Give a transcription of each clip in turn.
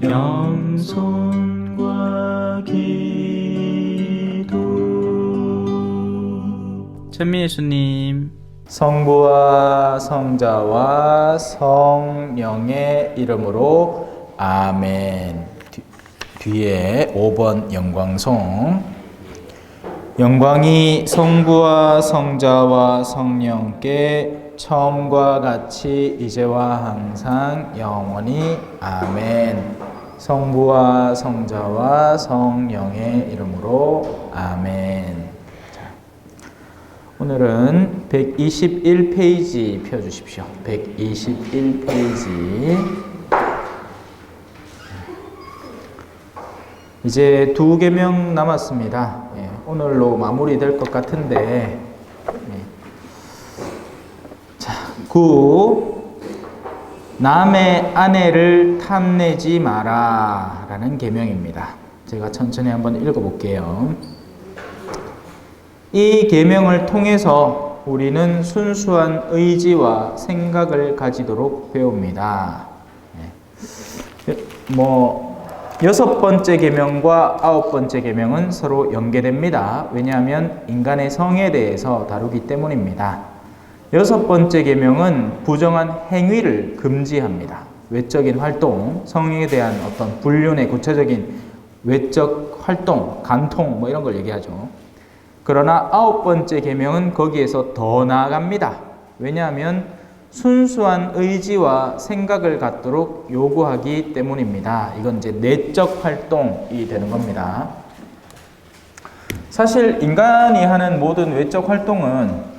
겸손과 기도. 천미 예수님. 성부와 성자와 성령의 이름으로 아멘. 뒤에 5번 영광송. 영광이 성부와 성자와 성령께 처음과 같이 이제와 항상 영원히 아멘. 성부와 성자와 성령의 이름으로 아멘. 자, 오늘은 121페이지 펴주십시오. 121페이지. 이제 2계명 남았습니다. 오늘로 마무리될 것 같은데, 자, 9. 남의 아내를 탐내지 마라 라는 계명입니다. 제가 천천히 한번 읽어볼게요. 이 계명을 통해서 우리는 순수한 의지와 생각을 가지도록 배웁니다. 6번째 계명과 9번째 계명은 서로 연계됩니다. 왜냐하면 인간의 성에 대해서 다루기 때문입니다. 6번째 계명은 부정한 행위를 금지합니다. 외적인 활동, 성에 대한 어떤 불륜의 구체적인 외적 활동, 간통 이런 걸 얘기하죠. 그러나 9번째 계명은 거기에서 더 나아갑니다. 왜냐하면 순수한 의지와 생각을 갖도록 요구하기 때문입니다. 이건 이제 내적 활동이 되는 겁니다. 사실 인간이 하는 모든 외적 활동은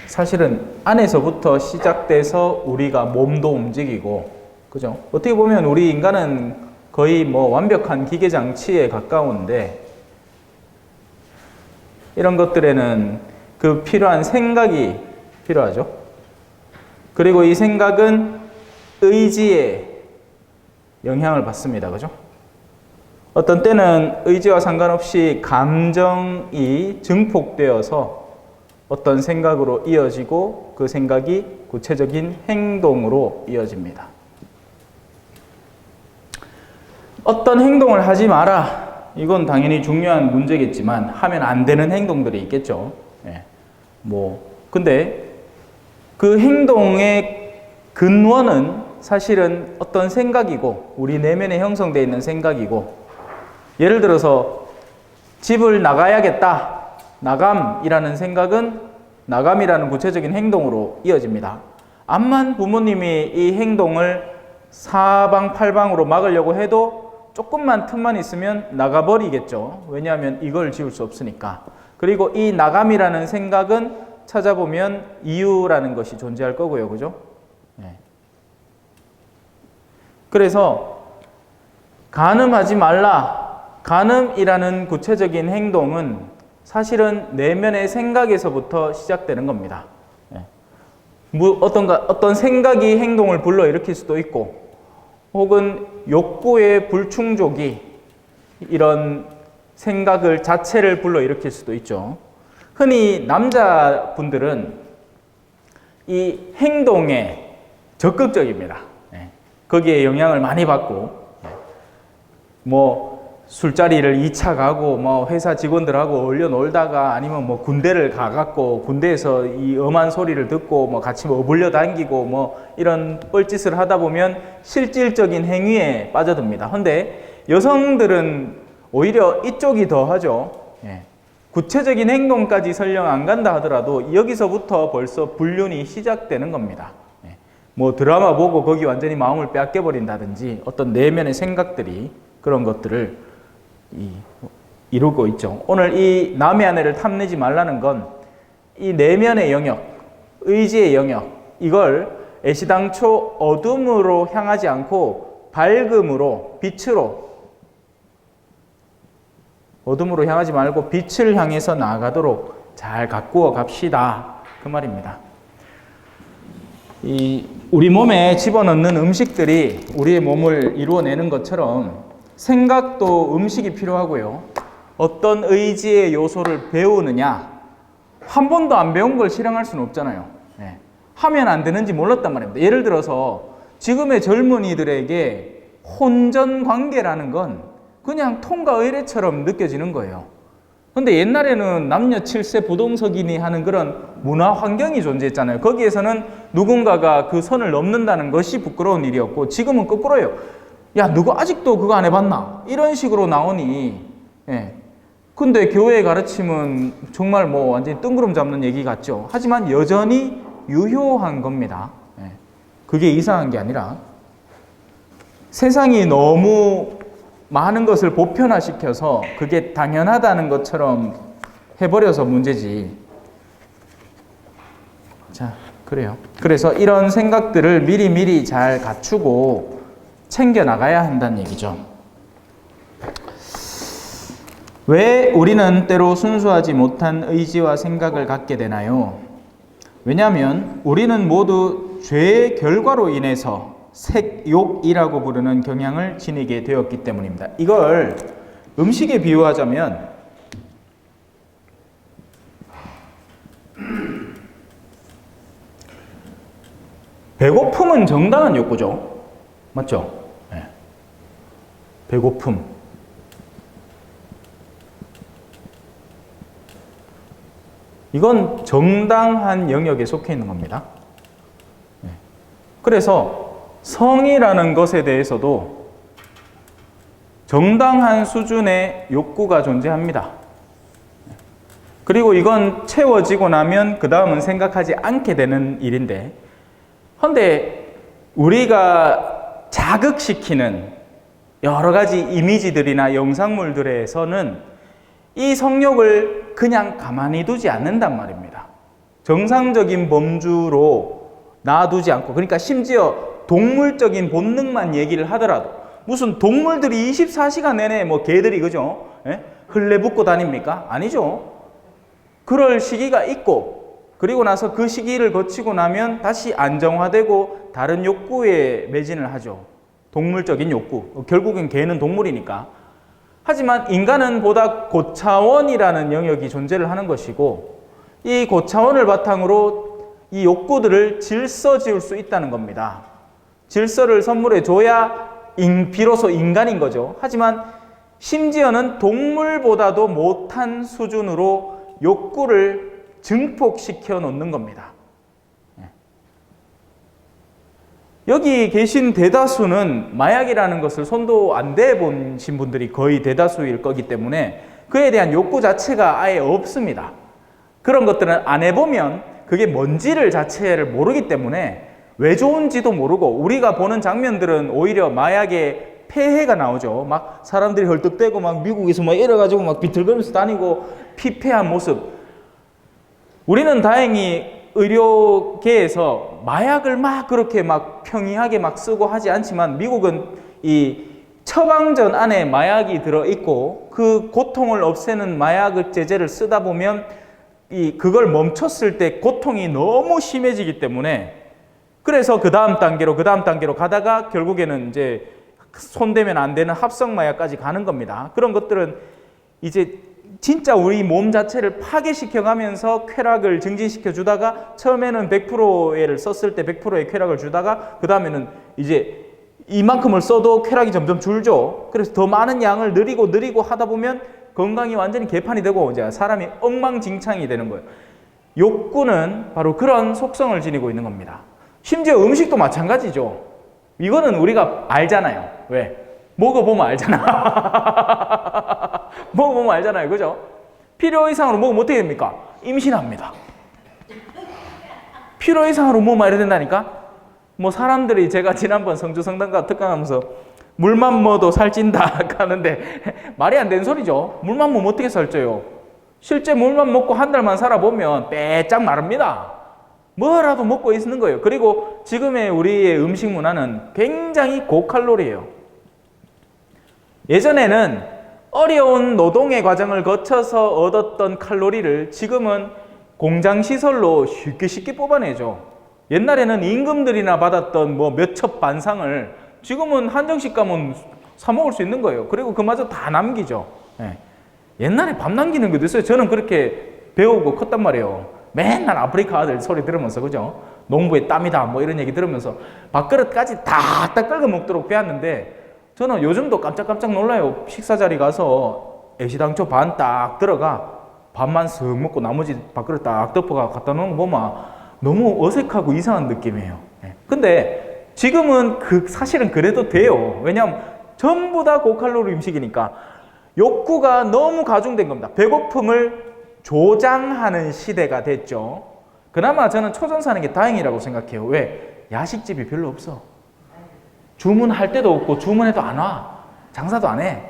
사실은 안에서부터 시작돼서 우리가 몸도 움직이고, 그죠? 어떻게 보면 우리 인간은 거의 완벽한 기계 장치에 가까운데, 이런 것들에는 그 필요한 생각이 필요하죠. 그리고 이 생각은 의지에 영향을 받습니다. 그죠? 어떤 때는 의지와 상관없이 감정이 증폭되어서 어떤 생각으로 이어지고 그 생각이 구체적인 행동으로 이어집니다. 어떤 행동을 하지 마라. 이건 당연히 중요한 문제겠지만 하면 안 되는 행동들이 있겠죠. 근데 그 행동의 근원은 사실은 어떤 생각이고 우리 내면에 형성되어 있는 생각이고, 예를 들어서 집을 나가야겠다. 나감이라는 생각은 나감이라는 구체적인 행동으로 이어집니다. 암만 부모님이 이 행동을 사방팔방으로 막으려고 해도 조금만 틈만 있으면 나가버리겠죠. 왜냐하면 이걸 지울 수 없으니까. 그리고 이 나감이라는 생각은 찾아보면 이유라는 것이 존재할 거고요. 그죠? 그래서 간음하지 말라. 간음이라는 구체적인 행동은 사실은 내면의 생각에서부터 시작되는 겁니다. 어떤 생각이 행동을 불러일으킬 수도 있고, 혹은 욕구의 불충족이 이런 생각을 자체를 불러일으킬 수도 있죠. 흔히 남자분들은 이 행동에 적극적입니다. 거기에 영향을 많이 받고, 술자리를 2차 가고, 회사 직원들하고 어울려 놀다가, 아니면 군대를 가갖고, 군대에서 이 엄한 소리를 듣고, 같이 어불려 당기고, 이런 뻘짓을 하다 보면 실질적인 행위에 빠져듭니다. 근데 여성들은 오히려 이쪽이 더 하죠. 구체적인 행동까지 설령 안 간다 하더라도 여기서부터 벌써 불륜이 시작되는 겁니다. 드라마 보고 거기 완전히 마음을 빼앗겨버린다든지, 어떤 내면의 생각들이 그런 것들을 이루고 있죠. 오늘 이 남의 아내를 탐내지 말라는 건 이 내면의 영역, 의지의 영역, 이걸 애시당초 어둠으로 향하지 않고 밝음으로, 빛으로, 어둠으로 향하지 말고 빛을 향해서 나아가도록 잘 가꾸어 갑시다. 그 말입니다. 우리 몸에 집어넣는 음식들이 우리의 몸을 이루어내는 것처럼 생각도 음식이 필요하고요. 어떤 의지의 요소를 배우느냐, 한 번도 안 배운 걸 실행할 수는 없잖아요. 예. 하면 안 되는지 몰랐단 말입니다. 예를 들어서 지금의 젊은이들에게 혼전 관계라는 건 그냥 통과 의례처럼 느껴지는 거예요. 근데 옛날에는 남녀 7세 부동석이니 하는 그런 문화 환경이 존재했잖아요. 거기에서는 누군가가 그 선을 넘는다는 것이 부끄러운 일이었고, 지금은 거꾸로예요. 야, 누가 아직도 그거 안 해봤나? 이런 식으로 나오니, 예. 근데 교회의 가르침은 정말 뭐 완전히 뜬구름 잡는 얘기 같죠. 하지만 여전히 유효한 겁니다. 예. 그게 이상한 게 아니라, 세상이 너무 많은 것을 보편화시켜서 그게 당연하다는 것처럼 해버려서 문제지. 자, 그래요. 그래서 이런 생각들을 미리미리 잘 갖추고 챙겨나가야 한다는 얘기죠. 왜 우리는 때로 순수하지 못한 의지와 생각을 갖게 되나요? 왜냐하면 우리는 모두 죄의 결과로 인해서 색욕이라고 부르는 경향을 지니게 되었기 때문입니다. 이걸 음식에 비유하자면 배고픔은 정당한 욕구죠. 맞죠? 네. 배고픔. 이건 정당한 영역에 속해 있는 겁니다. 네. 그래서 성이라는 것에 대해서도 정당한 수준의 욕구가 존재합니다. 그리고 이건 채워지고 나면 그 다음은 생각하지 않게 되는 일인데, 그런데 우리가 자극시키는 여러 가지 이미지들이나 영상물들에서는 이 성욕을 그냥 가만히 두지 않는단 말입니다. 정상적인 범주로 놔두지 않고, 그러니까 심지어 동물적인 본능만 얘기를 하더라도, 무슨 동물들이 24시간 내내 뭐 개들이 그죠? 예? 흘레붙고 다닙니까? 아니죠. 그럴 시기가 있고, 그리고 나서 그 시기를 거치고 나면 다시 안정화되고 다른 욕구에 매진을 하죠. 동물적인 욕구. 결국엔 개는 동물이니까. 하지만 인간은 보다 고차원이라는 영역이 존재를 하는 것이고, 이 고차원을 바탕으로 이 욕구들을 질서 지을 수 있다는 겁니다. 질서를 선물해 줘야 비로소 인간인 거죠. 하지만 심지어는 동물보다도 못한 수준으로 욕구를 증폭시켜 놓는 겁니다. 여기 계신 대다수는 마약이라는 것을 손도 안 대보신 분들이 거의 대다수일 거기 때문에 그에 대한 욕구 자체가 아예 없습니다. 그런 것들은 안 해보면 그게 뭔지를 자체를 모르기 때문에 왜 좋은지도 모르고, 우리가 보는 장면들은 오히려 마약의 폐해가 나오죠. 막 사람들이 헐떡대고 막 미국에서 막 이래가지고 막 비틀거리면서 다니고 피폐한 모습. 우리는 다행히 의료계에서 마약을 막 그렇게 막 평이하게 막 쓰고 하지 않지만, 미국은 이 처방전 안에 마약이 들어있고 그 고통을 없애는 마약 제제를 쓰다 보면 그걸 멈췄을 때 고통이 너무 심해지기 때문에, 그래서 그 다음 단계로 가다가 결국에는 이제 손대면 안 되는 합성 마약까지 가는 겁니다. 그런 것들은 이제 진짜 우리 몸 자체를 파괴시켜 가면서 쾌락을 증진시켜 주다가, 처음에는 100%를 썼을 때 100%의 쾌락을 주다가 그 다음에는 이제 이만큼을 써도 쾌락이 점점 줄죠. 그래서 더 많은 양을 늘리고 하다 보면 건강이 완전히 개판이 되고 이제 사람이 엉망진창이 되는 거예요. 욕구는 바로 그런 속성을 지니고 있는 겁니다. 심지어 음식도 마찬가지죠. 이거는 우리가 알잖아요. 왜? 먹어보면 알잖아. 먹어보면 알잖아요. 그죠? 필요 이상으로 먹으면 어떻게 됩니까? 임신합니다. 필요 이상으로 먹으면 이래 된다니까? 뭐 사람들이, 제가 지난번 성주성당과 특강하면서 물만 먹어도 살찐다 하는데 말이 안 되는 소리죠. 물만 먹으면 어떻게 살쪄요? 실제 물만 먹고 한 달만 살아보면 빼짝 마릅니다. 뭐라도 먹고 있는 거예요. 그리고 지금의 우리의 음식 문화는 굉장히 고칼로리예요. 예전에는 어려운 노동의 과정을 거쳐서 얻었던 칼로리를 지금은 공장시설로 쉽게 뽑아내죠. 옛날에는 임금들이나 받았던 뭐 몇 첩 반상을 지금은 한정식 가면 사 먹을 수 있는 거예요. 그리고 그마저 다 남기죠. 예. 옛날에 밥 남기는 것도 있어요. 저는 그렇게 배우고 컸단 말이에요. 맨날 아프리카 아들 소리 들으면서, 그죠? 농부의 땀이다 뭐 이런 얘기 들으면서 밥그릇까지 다 끓여 먹도록 배웠는데, 저는 요즘도 깜짝깜짝 놀라요. 식사 자리 가서 애시당초 반 딱 들어가 밥만 쓱 먹고 나머지 밥그릇 딱 덮어가 갖다 놓은 거 보면 너무 어색하고 이상한 느낌이에요. 근데 지금은 사실은 그래도 돼요. 왜냐하면 전부 다 고칼로리 음식이니까. 욕구가 너무 가중된 겁니다. 배고픔을 조장하는 시대가 됐죠. 그나마 저는 초전 사는 게 다행이라고 생각해요. 왜? 야식집이 별로 없어. 주문할 때도 없고 주문해도 안 와. 장사도 안 해.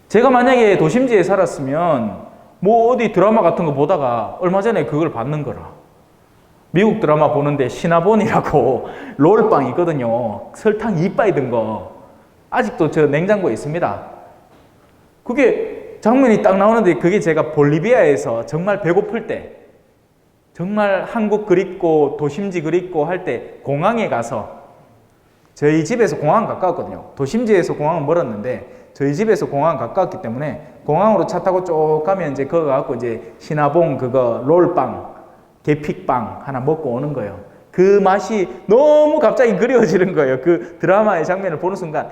제가 만약에 도심지에 살았으면 뭐 어디 드라마 같은 거 보다가 얼마 전에 그걸 받는 거라. 미국 드라마 보는데 시나본이라고 롤빵 있거든요. 설탕 이빠이 든 거. 아직도 저 냉장고에 있습니다. 그게 장면이 딱 나오는데, 그게 제가 볼리비아에서 정말 배고플 때, 정말 한국 그립고 도심지 그립고 할 때 공항에 가서, 저희 집에서 공항 가까웠거든요. 도심지에서 공항은 멀었는데 저희 집에서 공항 가까웠기 때문에 공항으로 차 타고 쭉 가면 이제 그거 갖고 이제 시나봉 그거 롤빵, 계픽빵 하나 먹고 오는 거예요. 그 맛이 너무 갑자기 그리워지는 거예요. 그 드라마의 장면을 보는 순간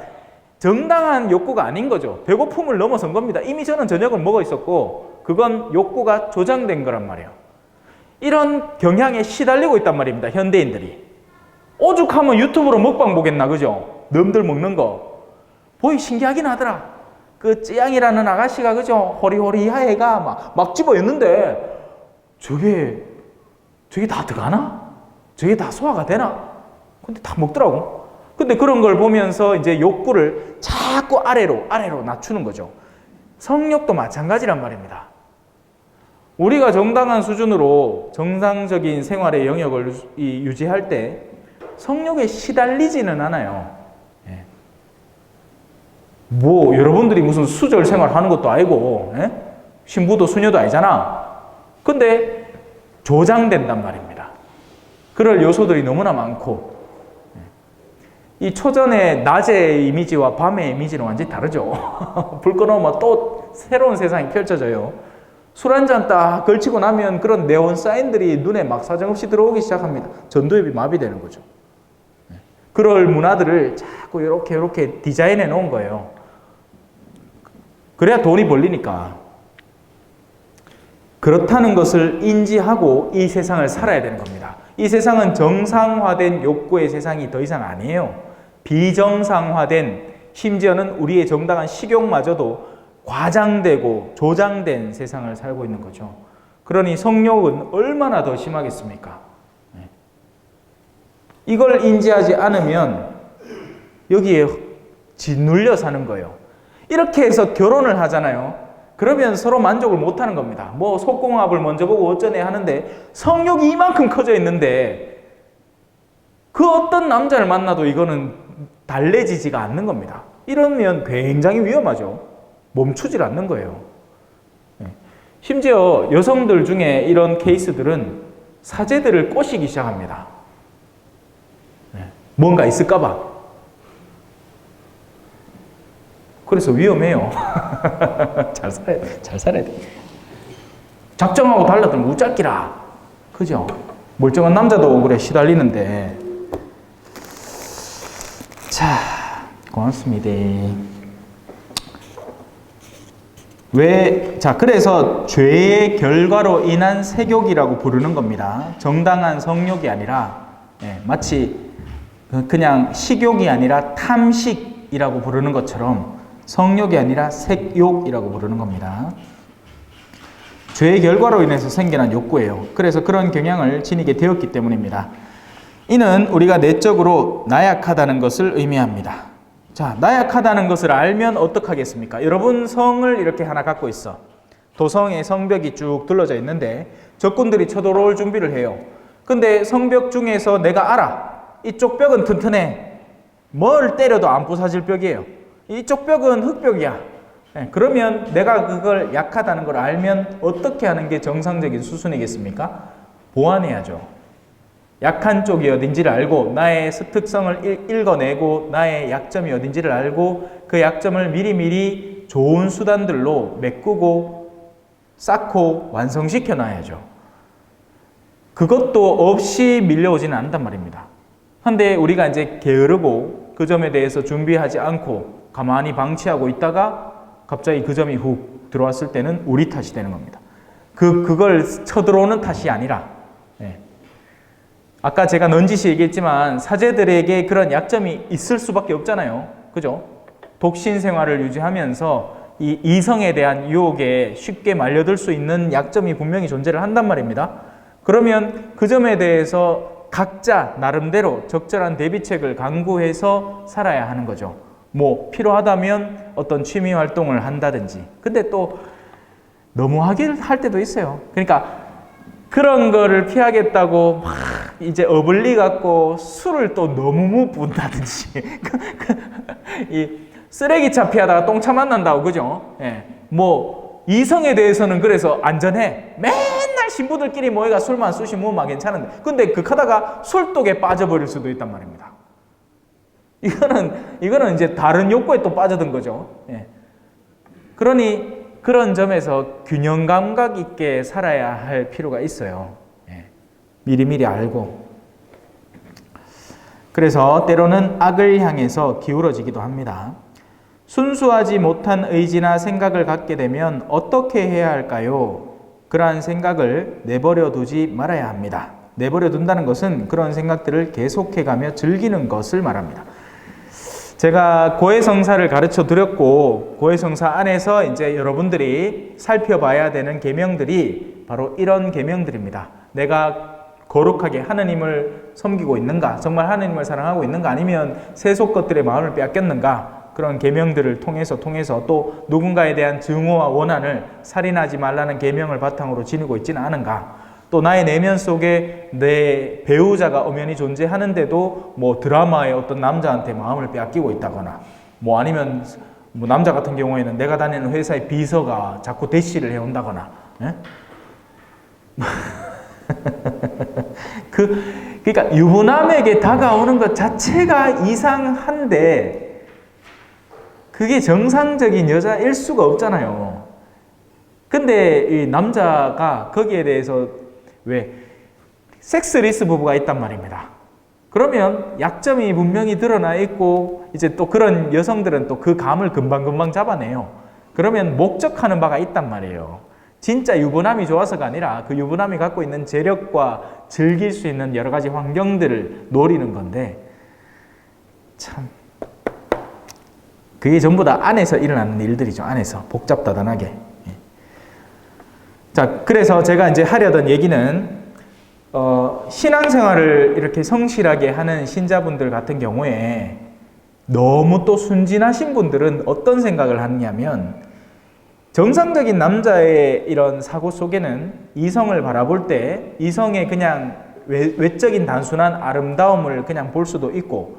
정당한 욕구가 아닌 거죠. 배고픔을 넘어선 겁니다. 이미 저는 저녁을 먹어 있었고 그건 욕구가 조장된 거란 말이에요. 이런 경향에 시달리고 있단 말입니다. 현대인들이. 오죽하면 유튜브로 먹방 보겠나, 그죠? 넘들 먹는 거. 보이 신기하긴 하더라. 그 찌양이라는 아가씨가, 그죠? 호리호리한 애가 막 집어였는데 저게 다 들어가나? 저게 다 소화가 되나? 근데 다 먹더라고. 근데 그런 걸 보면서 이제 욕구를 자꾸 아래로 낮추는 거죠. 성욕도 마찬가지란 말입니다. 우리가 정당한 수준으로 정상적인 생활의 영역을 유지할 때 성욕에 시달리지는 않아요. 예. 뭐 여러분들이 무슨 수절 생활 하는 것도 아니고, 예? 신부도 수녀도 아니잖아. 근데 조장된단 말입니다. 그럴 요소들이 너무나 많고, 이 초전의 낮의 이미지와 밤의 이미지는 완전히 다르죠. 불 꺼놓으면 또 새로운 세상이 펼쳐져요. 술 한잔 딱 걸치고 나면 그런 네온 사인들이 눈에 막 사정없이 들어오기 시작합니다. 전두엽이 마비되는 거죠. 그럴 문화들을 자꾸 이렇게 디자인해 놓은 거예요. 그래야 돈이 벌리니까. 그렇다는 것을 인지하고 이 세상을 살아야 되는 겁니다. 이 세상은 정상화된 욕구의 세상이 더 이상 아니에요. 비정상화된, 심지어는 우리의 정당한 식욕마저도 과장되고 조장된 세상을 살고 있는 거죠. 그러니 성욕은 얼마나 더 심하겠습니까? 이걸 인지하지 않으면 여기에 짓눌려 사는 거예요. 이렇게 해서 결혼을 하잖아요. 그러면 서로 만족을 못 하는 겁니다. 뭐 속궁합을 먼저 보고 어쩌네 하는데 성욕이 이만큼 커져 있는데 그 어떤 남자를 만나도 이거는 달래지지가 않는 겁니다. 이러면 굉장히 위험하죠. 멈추질 않는 거예요. 심지어 여성들 중에 이런 케이스들은 사제들을 꼬시기 시작합니다. 뭔가 있을까봐. 그래서 위험해요. 잘 살아야 돼. 작정하고 달라들면 우짤기라. 그죠? 멀쩡한 남자도 그래 시달리는데. 자, 고맙습니다. 그래서 죄의 결과로 인한 색욕이라고 부르는 겁니다. 정당한 성욕이 아니라, 마치 그냥 식욕이 아니라 탐식이라고 부르는 것처럼 성욕이 아니라 색욕이라고 부르는 겁니다. 죄의 결과로 인해서 생겨난 욕구예요. 그래서 그런 경향을 지니게 되었기 때문입니다. 이는 우리가 내적으로 나약하다는 것을 의미합니다. 자, 나약하다는 것을 알면 어떡하겠습니까? 여러분 성을 이렇게 하나 갖고 있어. 도성에 성벽이 쭉 둘러져 있는데 적군들이 쳐들어올 준비를 해요. 근데 성벽 중에서 내가 알아. 이쪽 벽은 튼튼해. 뭘 때려도 안 부서질 벽이에요. 이쪽 벽은 흙벽이야. 그러면 내가 그걸 약하다는 걸 알면 어떻게 하는 게 정상적인 수순이겠습니까? 보완해야죠. 약한 쪽이 어딘지를 알고 나의 특성을 읽어내고 나의 약점이 어딘지를 알고 그 약점을 미리미리 좋은 수단들로 메꾸고 쌓고 완성시켜 놔야죠. 그것도 없이 밀려오지는 않단 말입니다. 근데 우리가 이제 게으르고 그 점에 대해서 준비하지 않고 가만히 방치하고 있다가 갑자기 그 점이 훅 들어왔을 때는 우리 탓이 되는 겁니다. 그걸 쳐들어오는 탓이 아니라, 아까 제가 넌지시 얘기했지만 사제들에게 그런 약점이 있을 수밖에 없잖아요. 그죠? 독신 생활을 유지하면서 이 이성에 대한 유혹에 쉽게 말려들 수 있는 약점이 분명히 존재를 한단 말입니다. 그러면 그 점에 대해서 각자 나름대로 적절한 대비책을 강구해서 살아야 하는 거죠. 뭐 필요하다면 어떤 취미 활동을 한다든지. 근데 또 너무 하길 할 때도 있어요. 그러니까 그런 거를 피하겠다고 막 이제 어블리 갖고 술을 또 너무 부은다든지 이 쓰레기차 피하다가 똥차 만난다고, 그죠? 뭐 이성에 대해서는 그래서 안전해. 맨날 신부들끼리 모여가 술만 쑤시면 막 괜찮은데, 근데 하다가 술독에 빠져버릴 수도 있단 말입니다. 이거는 이제 다른 욕구에 또 빠져든 거죠. 그러니 그런 점에서 균형 감각 있게 살아야 할 필요가 있어요. 미리미리 알고. 그래서 때로는 악을 향해서 기울어지기도 합니다. 순수하지 못한 의지나 생각을 갖게 되면 어떻게 해야 할까요? 그러한 생각을 내버려 두지 말아야 합니다. 내버려 둔다는 것은 그런 생각들을 계속해가며 즐기는 것을 말합니다. 제가 고해성사를 가르쳐 드렸고, 고해성사 안에서 이제 여러분들이 살펴봐야 되는 계명들이 바로 이런 계명들입니다. 내가 거룩하게 하느님을 섬기고 있는가, 정말 하느님을 사랑하고 있는가, 아니면 세속 것들의 마음을 빼앗겼는가, 그런 계명들을 통해서 또 누군가에 대한 증오와 원한을 살인하지 말라는 계명을 바탕으로 지니고 있지는 않은가, 또 나의 내면 속에 내 배우자가 엄연히 존재하는데도 뭐 드라마의 어떤 남자한테 마음을 빼앗기고 있다거나, 뭐 아니면 뭐 남자 같은 경우에는 내가 다니는 회사의 비서가 자꾸 대시를 해온다거나, 그러니까 유부남에게 다가오는 것 자체가 이상한데 그게 정상적인 여자일 수가 없잖아요. 근데 이 남자가 거기에 대해서 왜 섹스리스 부부가 있단 말입니다. 그러면 약점이 분명히 드러나 있고 이제 또 그런 여성들은 또 그 감을 금방금방 잡아내요. 그러면 목적하는 바가 있단 말이에요. 진짜 유부남이 좋아서가 아니라 그 유부남이 갖고 있는 재력과 즐길 수 있는 여러 가지 환경들을 노리는 건데, 참 그게 전부 다 안에서 일어나는 일들이죠. 안에서 복잡다단하게. 자, 그래서 제가 이제 하려던 얘기는 신앙생활을 이렇게 성실하게 하는 신자분들 같은 경우에 너무 또 순진하신 분들은 어떤 생각을 하느냐면, 정상적인 남자의 이런 사고 속에는 이성을 바라볼 때 이성의 그냥 외적인 단순한 아름다움을 그냥 볼 수도 있고,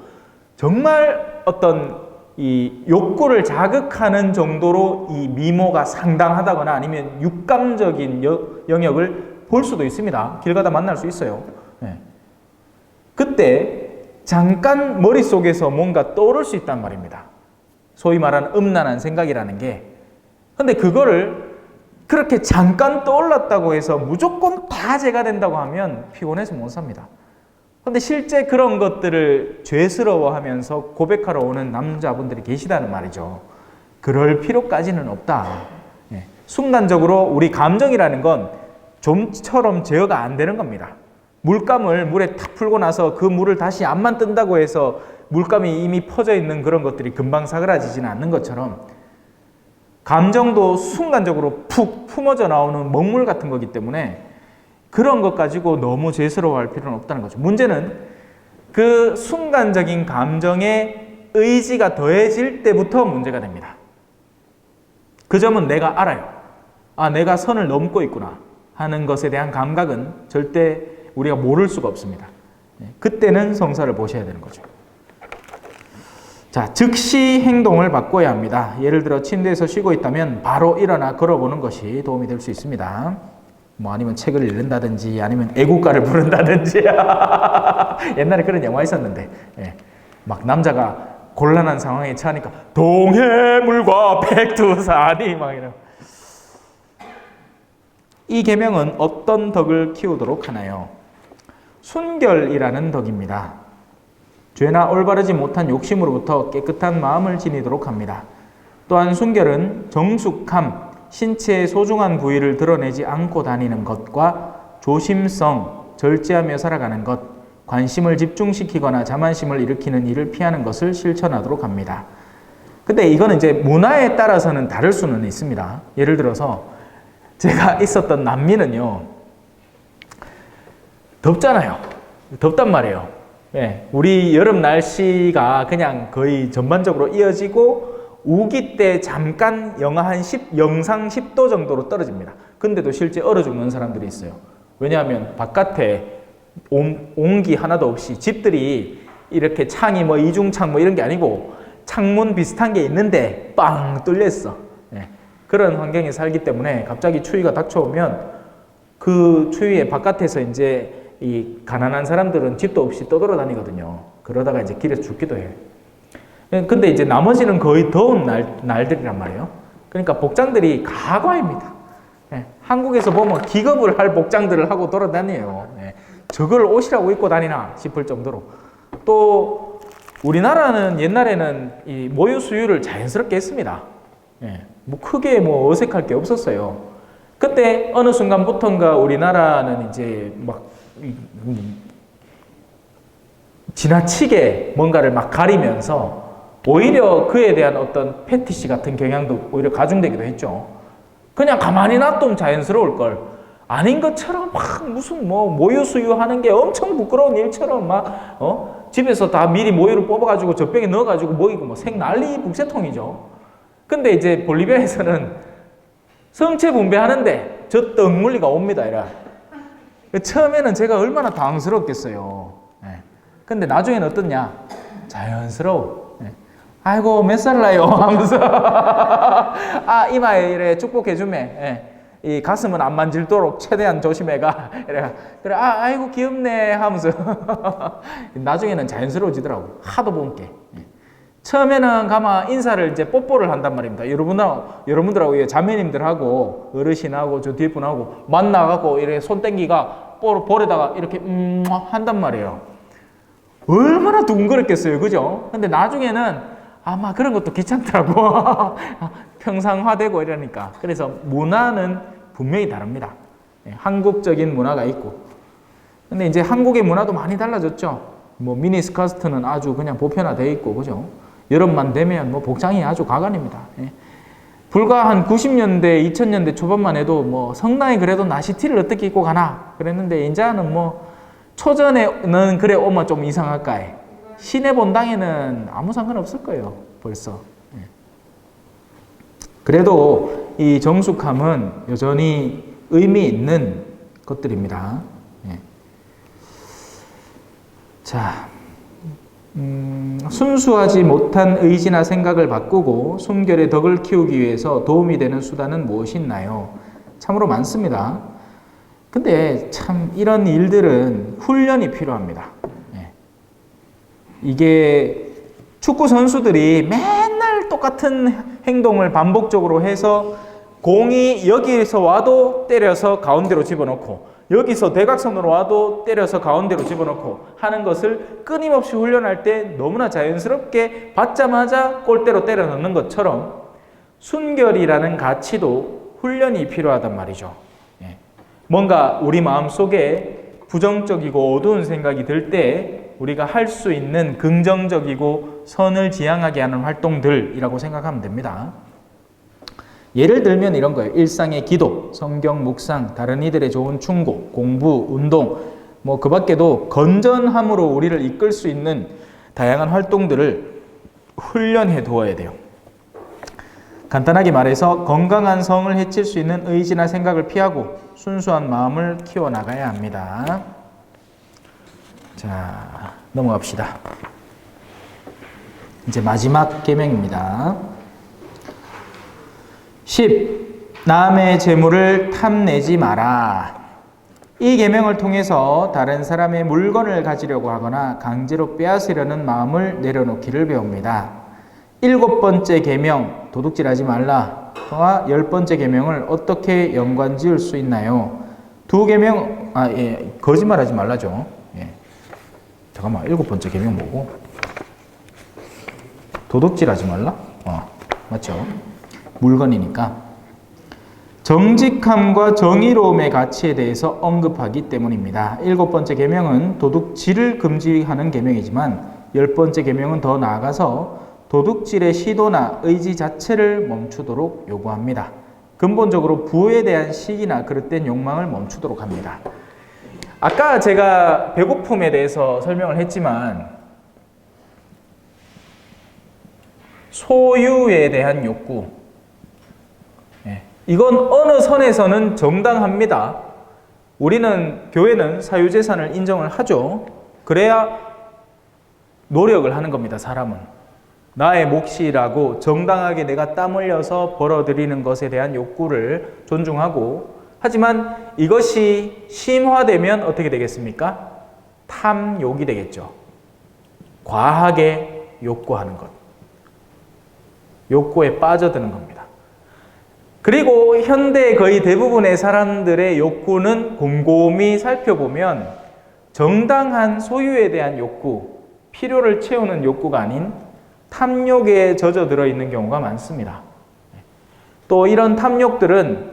정말 어떤 이 욕구를 자극하는 정도로 이 미모가 상당하다거나 아니면 육감적인 영역을 볼 수도 있습니다. 길 가다 만날 수 있어요. 그때 잠깐 머릿속에서 뭔가 떠오를 수 있단 말입니다. 소위 말하는 음란한 생각이라는 게. 근데 그거를 그렇게 잠깐 떠올랐다고 해서 무조건 다 제가 된다고 하면 피곤해서 못 삽니다. 근데 실제 그런 것들을 죄스러워하면서 고백하러 오는 남자분들이 계시다는 말이죠. 그럴 필요까지는 없다. 순간적으로 우리 감정이라는 건 좀처럼 제어가 안 되는 겁니다. 물감을 물에 탁 풀고 나서 그 물을 다시 안만 뜬다고 해서 물감이 이미 퍼져 있는 그런 것들이 금방 사그라지지는 않는 것처럼, 감정도 순간적으로 푹 품어져 나오는 먹물 같은 거기 때문에 그런 것 가지고 너무 죄스러워할 필요는 없다는 거죠. 문제는 그 순간적인 감정에 의지가 더해질 때부터 문제가 됩니다. 그 점은 내가 알아요. 아, 내가 선을 넘고 있구나 하는 것에 대한 감각은 절대 우리가 모를 수가 없습니다. 그때는 성사를 보셔야 되는 거죠. 자, 즉시 행동을 바꿔야 합니다. 예를 들어 침대에서 쉬고 있다면 바로 일어나 걸어보는 것이 도움이 될 수 있습니다. 뭐 아니면 책을 읽는다든지 아니면 애국가를 부른다든지 옛날에 그런 영화 있었는데, 막 남자가 곤란한 상황에 처하니까 동해물과 백두산이 막 이런. 이 계명은 어떤 덕을 키우도록 하나요? 순결이라는 덕입니다. 죄나 올바르지 못한 욕심으로부터 깨끗한 마음을 지니도록 합니다. 또한 순결은 정숙함, 신체의 소중한 부위를 드러내지 않고 다니는 것과 조심성, 절제하며 살아가는 것, 관심을 집중시키거나 자만심을 일으키는 일을 피하는 것을 실천하도록 합니다. 근데 이거는 이제 문화에 따라서는 다를 수는 있습니다. 예를 들어서 제가 있었던 남미는요, 덥잖아요. 덥단 말이에요. 예, 우리 여름 날씨가 그냥 거의 전반적으로 이어지고 우기 때 잠깐 영상 10도 정도로 떨어집니다. 근데도 실제 얼어 죽는 사람들이 있어요. 왜냐하면 바깥에 온기 하나도 없이 집들이 이렇게 창이 뭐 이중창 뭐 이런 게 아니고 창문 비슷한 게 있는데 빵 뚫려 있어. 예, 그런 환경에 살기 때문에 갑자기 추위가 닥쳐오면 그 추위에 바깥에서 이제 이 가난한 사람들은 집도 없이 떠돌아다니거든요. 그러다가 이제 길에서 죽기도 해요. 근데 이제 나머지는 거의 더운 날들이란 말이에요. 그러니까 복장들이 가과입니다. 예, 한국에서 보면 기겁을 할 복장들을 하고 돌아다녀요. 예, 저걸 옷이라고 입고 다니나 싶을 정도로. 또 우리나라는 옛날에는 이 모유 수유를 자연스럽게 했습니다. 예, 뭐 크게 뭐 어색할 게 없었어요. 그때 어느 순간부터인가 우리나라는 이제 막 지나치게 뭔가를 막 가리면서 오히려 그에 대한 어떤 패티시 같은 경향도 오히려 가중되기도 했죠. 그냥 가만히 놔두면 자연스러울 걸. 아닌 것처럼 막 무슨 뭐 모유 수유하는 게 엄청 부끄러운 일처럼 막 집에서 다 미리 모유를 뽑아가지고 젖병에 넣어가지고 먹이고 뭐 생난리 북새통이죠. 근데 이제 볼리비아에서는 성체 분배하는데 저 떡물리가 옵니다. 이라. 처음에는 제가 얼마나 당황스럽겠어요. 근데 나중에는 어떻냐? 자연스러워. 아이고 몇 살 나요? 하면서 아 이마에 이래 축복해주매. 이 가슴은 안 만질도록 최대한 조심해가. 이래 그래 아이고 귀엽네 하면서 나중에는 자연스러워지더라고. 하도 본 게. 처음에는 가만 인사를 이제 뽀뽀를 한단 말입니다. 여러분들하고 자매님들하고 어르신하고 저 뒤에 분하고 만나갖고 이렇게 손 땡기가 볼에다가 이렇게 한단 말이에요. 얼마나 두근거렸겠어요, 그죠? 근데 나중에는 아마 그런 것도 귀찮더라고. 평상화되고 이러니까. 그래서 문화는 분명히 다릅니다. 한국적인 문화가 있고. 근데 이제 한국의 문화도 많이 달라졌죠. 뭐 미니스커트는 아주 그냥 보편화되어 있고, 그죠? 여름만 되면 뭐 복장이 아주 가관입니다. 불과 한 90년대, 2000년대 초반만 해도 뭐 성당에 그래도 나시티를 어떻게 입고 가나 그랬는데 이제는 뭐 초전에는 그래 오면 좀 이상할까 해. 시내 본당에는 아무 상관없을 거예요. 벌써. 그래도 이 정숙함은 여전히 의미 있는 것들입니다. 자, 순수하지 못한 의지나 생각을 바꾸고 순결의 덕을 키우기 위해서 도움이 되는 수단은 무엇이 있나요? 참으로 많습니다. 근데 참 이런 일들은 훈련이 필요합니다. 이게 축구 선수들이 맨날 똑같은 행동을 반복적으로 해서 공이 여기서 와도 때려서 가운데로 집어넣고 여기서 대각선으로 와도 때려서 가운데로 집어넣고 하는 것을 끊임없이 훈련할 때 너무나 자연스럽게 받자마자 골대로 때려 넣는 것처럼 순결이라는 가치도 훈련이 필요하단 말이죠. 뭔가 우리 마음속에 부정적이고 어두운 생각이 들 때 우리가 할 수 있는 긍정적이고 선을 지향하게 하는 활동들이라고 생각하면 됩니다. 예를 들면 이런 거예요. 일상의 기도, 성경 묵상, 다른 이들의 좋은 충고, 공부, 운동, 뭐 그 밖에도 건전함으로 우리를 이끌 수 있는 다양한 활동들을 훈련해 두어야 돼요. 간단하게 말해서 건강한 성을 해칠 수 있는 의지나 생각을 피하고 순수한 마음을 키워나가야 합니다. 자, 넘어갑시다. 이제 마지막 계명입니다. 10. 남의 재물을 탐내지 마라. 이 계명을 통해서 다른 사람의 물건을 가지려고 하거나 강제로 빼앗으려는 마음을 내려놓기를 배웁니다. 7번째 계명, 도둑질하지 말라. 와 10번째 계명을 어떻게 연관 지을 수 있나요? 두 계명, 거짓말하지 말라죠. 예. 잠깐만, 7번째 계명 뭐고? 도둑질하지 말라? 맞죠? 물건이니까. 정직함과 정의로움의 가치에 대해서 언급하기 때문입니다. 7번째 계명은 도둑질을 금지하는 계명이지만 10번째 계명은 더 나아가서 도둑질의 시도나 의지 자체를 멈추도록 요구합니다. 근본적으로 부에 대한 시기나 그릇된 욕망을 멈추도록 합니다. 아까 제가 배고픔에 대해서 설명을 했지만 소유에 대한 욕구, 이건 어느 선에서는 정당합니다. 우리는 교회는 사유재산을 인정을 하죠. 그래야 노력을 하는 겁니다. 사람은 나의 몫이라고 정당하게 내가 땀 흘려서 벌어들이는 것에 대한 욕구를 존중하고, 하지만 이것이 심화되면 어떻게 되겠습니까? 탐욕이 되겠죠. 과하게 욕구하는 것, 욕구에 빠져드는 겁니다. 그리고 현대 거의 대부분의 사람들의 욕구는 곰곰이 살펴보면 정당한 소유에 대한 욕구, 필요를 채우는 욕구가 아닌 탐욕에 젖어들어 있는 경우가 많습니다. 또 이런 탐욕들은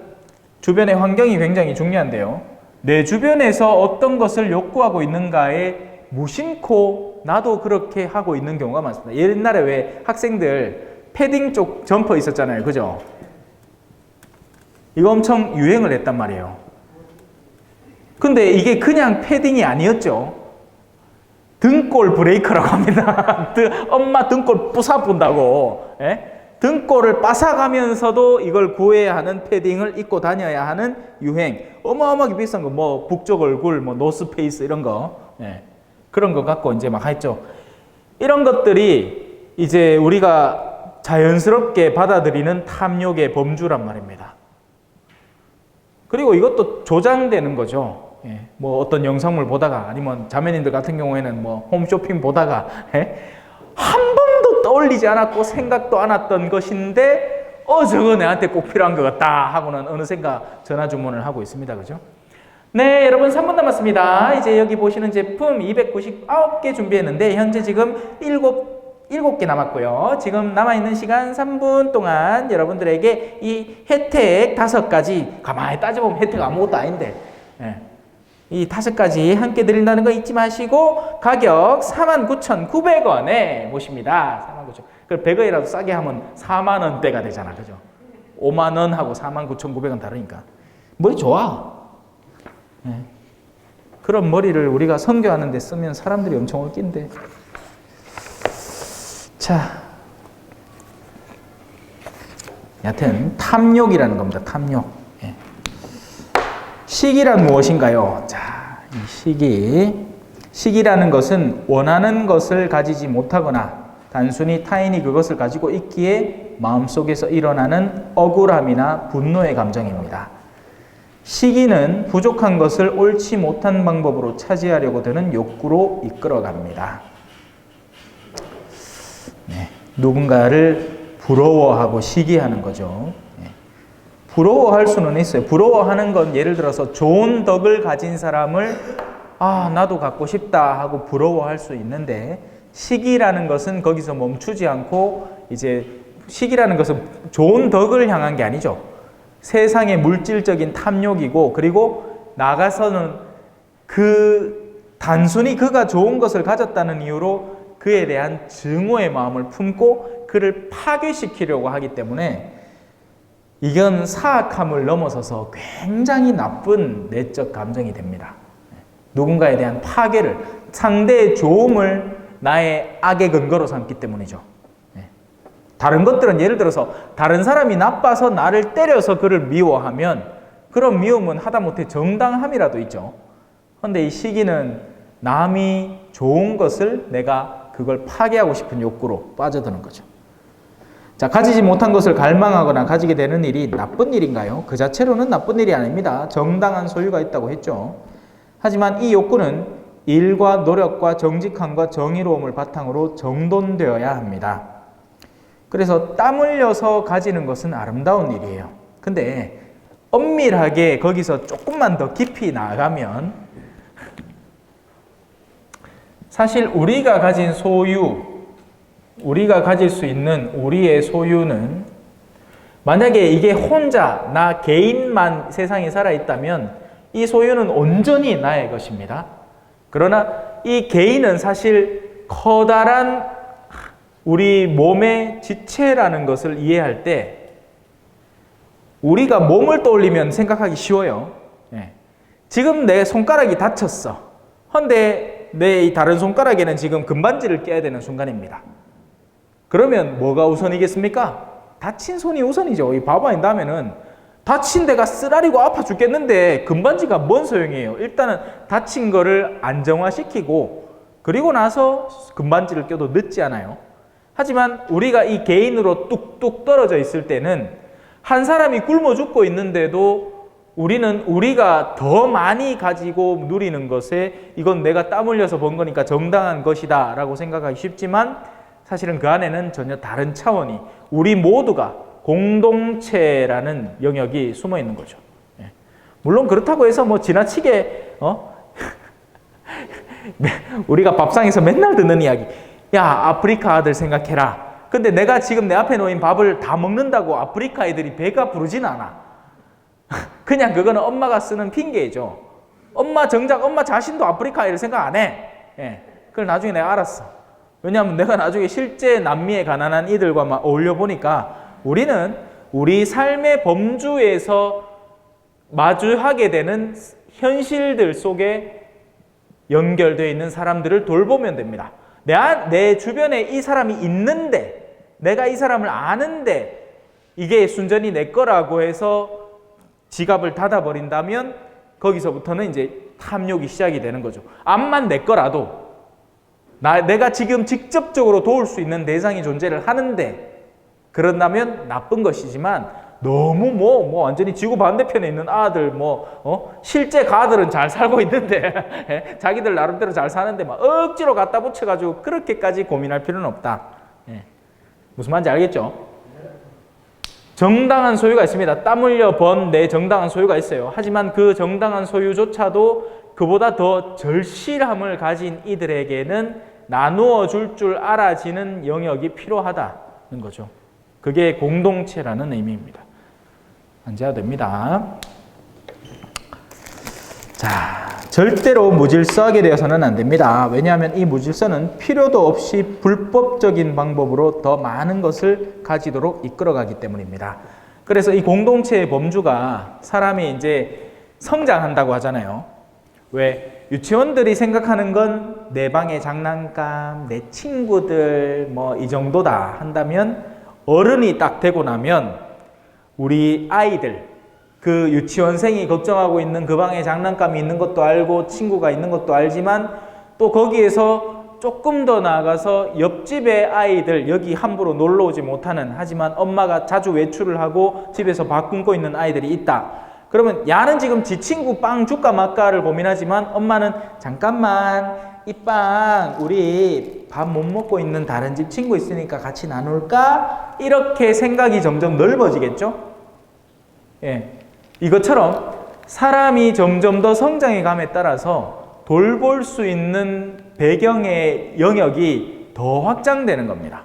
주변의 환경이 굉장히 중요한데요. 내 주변에서 어떤 것을 욕구하고 있는가에 무심코 나도 그렇게 하고 있는 경우가 많습니다. 옛날에 왜 학생들 패딩 쪽 점퍼 있었잖아요. 그죠? 이거 엄청 유행을 했단 말이에요. 근데 이게 그냥 패딩이 아니었죠. 등골 브레이커라고 합니다. 엄마 등골 부숴본다고. 등골을 빠삭하면서도 이걸 구해야 하는 패딩을 입고 다녀야 하는 유행. 어마어마하게 비싼 거, 뭐 북쪽 얼굴, 뭐 노스페이스 이런 거. 그런 거 갖고 이제 막 했죠. 이런 것들이 이제 우리가 자연스럽게 받아들이는 탐욕의 범주란 말입니다. 그리고 이것도 조장되는 거죠. 뭐 어떤 영상물 보다가, 아니면 자매님들 같은 경우에는 뭐 홈쇼핑 보다가 한 번도 떠올리지 않았고 생각도 안 했던 것인데 저거 내한테 꼭 필요한 것 같다 하고는 어느샌가 전화 주문을 하고 있습니다. 그죠? 네, 여러분 3분 남았습니다. 이제 여기 보시는 제품 299개 준비했는데 현재 지금 7개 남았고요. 지금 남아있는 시간 3분 동안 여러분들에게 이 혜택 5가지, 가만히 따져보면 혜택 아무것도 아닌데 이 5가지 함께 드린다는 거 잊지 마시고 가격 49,900원에 모십니다. 49,000원. 그걸 100원이라도 싸게 하면 4만 원대가 되잖아. 그죠? 5만 원하고 49,900원 다르니까. 머리 좋아. 그런 머리를 우리가 선교하는 데 쓰면 사람들이 엄청 웃긴데. 자, 여하튼 탐욕이라는 겁니다. 탐욕. 시기란 무엇인가요? 자, 이 시기라는 것은 원하는 것을 가지지 못하거나 단순히 타인이 그것을 가지고 있기에 마음속에서 일어나는 억울함이나 분노의 감정입니다. 시기는 부족한 것을 옳지 못한 방법으로 차지하려고 드는 욕구로 이끌어갑니다. 누군가를 부러워하고 시기하는 거죠. 부러워할 수는 있어요. 부러워하는 건 예를 들어서 좋은 덕을 가진 사람을 나도 갖고 싶다 하고 부러워할 수 있는데, 시기라는 것은 거기서 멈추지 않고, 이제 시기라는 것은 좋은 덕을 향한 게 아니죠. 세상의 물질적인 탐욕이고, 그리고 나가서는 단순히 그가 좋은 것을 가졌다는 이유로 그에 대한 증오의 마음을 품고 그를 파괴시키려고 하기 때문에 이건 사악함을 넘어서서 굉장히 나쁜 내적 감정이 됩니다. 누군가에 대한 파괴를, 상대의 좋음을 나의 악의 근거로 삼기 때문이죠. 다른 것들은 예를 들어서 다른 사람이 나빠서 나를 때려서 그를 미워하면 그런 미움은 하다못해 정당함이라도 있죠. 그런데 이 시기는 남이 좋은 것을 내가 그걸 파괴하고 싶은 욕구로 빠져드는 거죠. 자, 가지지 못한 것을 갈망하거나 가지게 되는 일이 나쁜 일인가요? 그 자체로는 나쁜 일이 아닙니다. 정당한 소유가 있다고 했죠. 하지만 이 욕구는 일과 노력과 정직함과 정의로움을 바탕으로 정돈되어야 합니다. 그래서 땀 흘려서 가지는 것은 아름다운 일이에요. 근데 엄밀하게 거기서 조금만 더 깊이 나가면 사실 우리가 가진 소유, 우리가 가질 수 있는 우리의 소유는 만약에 이게 혼자 나 개인만 세상에 살아있다면 이 소유는 온전히 나의 것입니다. 그러나 이 개인은 사실 커다란 우리 몸의 지체라는 것을 이해할 때 우리가 몸을 떠올리면 생각하기 쉬워요. 지금 내 손가락이 다쳤어. 근데 내 다른 손가락에는 지금 금반지를 껴야 되는 순간입니다. 그러면 뭐가 우선이겠습니까? 다친 손이 우선이죠. 이 바보 아닌다면은 다친 데가 쓰라리고 아파 죽겠는데 금반지가 뭔 소용이에요. 일단은 다친 거를 안정화시키고 그리고 나서 금반지를 껴도 늦지 않아요. 하지만 우리가 이 개인으로 뚝뚝 떨어져 있을 때는 한 사람이 굶어 죽고 있는데도 우리는 우리가 더 많이 가지고 누리는 것에 이건 내가 땀 흘려서 번 거니까 정당한 것이다 라고 생각하기 쉽지만 사실은 그 안에는 전혀 다른 차원이 우리 모두가 공동체라는 영역이 숨어 있는 거죠. 물론 그렇다고 해서 뭐 지나치게 우리가 밥상에서 맨날 듣는 이야기, 야 아프리카 아들 생각해라. 근데 내가 지금 내 앞에 놓인 밥을 다 먹는다고 아프리카 애들이 배가 부르진 않아. 그냥 그거는 엄마가 쓰는 핑계죠. 엄마 정작 엄마 자신도 아프리카 애를 생각 안 해. 그걸 나중에 내가 알았어. 왜냐하면 내가 나중에 실제 남미의 가난한 이들과 어울려 보니까 우리는 우리 삶의 범주에서 마주하게 되는 현실들 속에 연결되어 있는 사람들을 돌보면 됩니다. 내 주변에 이 사람이 있는데 내가 이 사람을 아는데 이게 순전히 내 거라고 해서 지갑을 닫아버린다면 거기서부터는 이제 탐욕이 시작이 되는 거죠. 암만 내 거라도 내가 지금 직접적으로 도울 수 있는 대상이 존재를 하는데 그런다면 나쁜 것이지만 너무 완전히 지구 반대편에 있는 아들 실제 가들은 잘 살고 있는데 자기들 나름대로 잘 사는데 막 억지로 갖다 붙여가지고 그렇게까지 고민할 필요는 없다. 무슨 말인지 알겠죠? 정당한 소유가 있습니다. 땀 흘려 번 내 정당한 소유가 있어요. 하지만 그 정당한 소유조차도 그보다 더 절실함을 가진 이들에게는 나누어 줄 줄 알아지는 영역이 필요하다는 거죠. 그게 공동체라는 의미입니다. 앉아야 됩니다. 자, 절대로 무질서하게 되어서는 안 됩니다. 왜냐하면 이 무질서는 필요도 없이 불법적인 방법으로 더 많은 것을 가지도록 이끌어가기 때문입니다. 그래서 이 공동체의 범주가 사람이 이제 성장한다고 하잖아요. 왜? 유치원들이 생각하는 건 내 방의 장난감, 내 친구들 이 정도다 한다면 어른이 딱 되고 나면 우리 아이들, 그 유치원생이 걱정하고 있는 그 방에 장난감이 있는 것도 알고 친구가 있는 것도 알지만 또 거기에서 조금 더 나아가서 옆집의 아이들, 여기 함부로 놀러 오지 못하는 하지만 엄마가 자주 외출을 하고 집에서 밥 굶고 있는 아이들이 있다. 그러면 야는 지금 지 친구 빵 줄까 말까를 고민하지만 엄마는 잠깐만 이 빵 우리 밥 못 먹고 있는 다른 집 친구 있으니까 같이 나눌까? 이렇게 생각이 점점 넓어지겠죠? 이것처럼 사람이 점점 더 성장해 감에 따라서 돌볼 수 있는 배경의 영역이 더 확장되는 겁니다.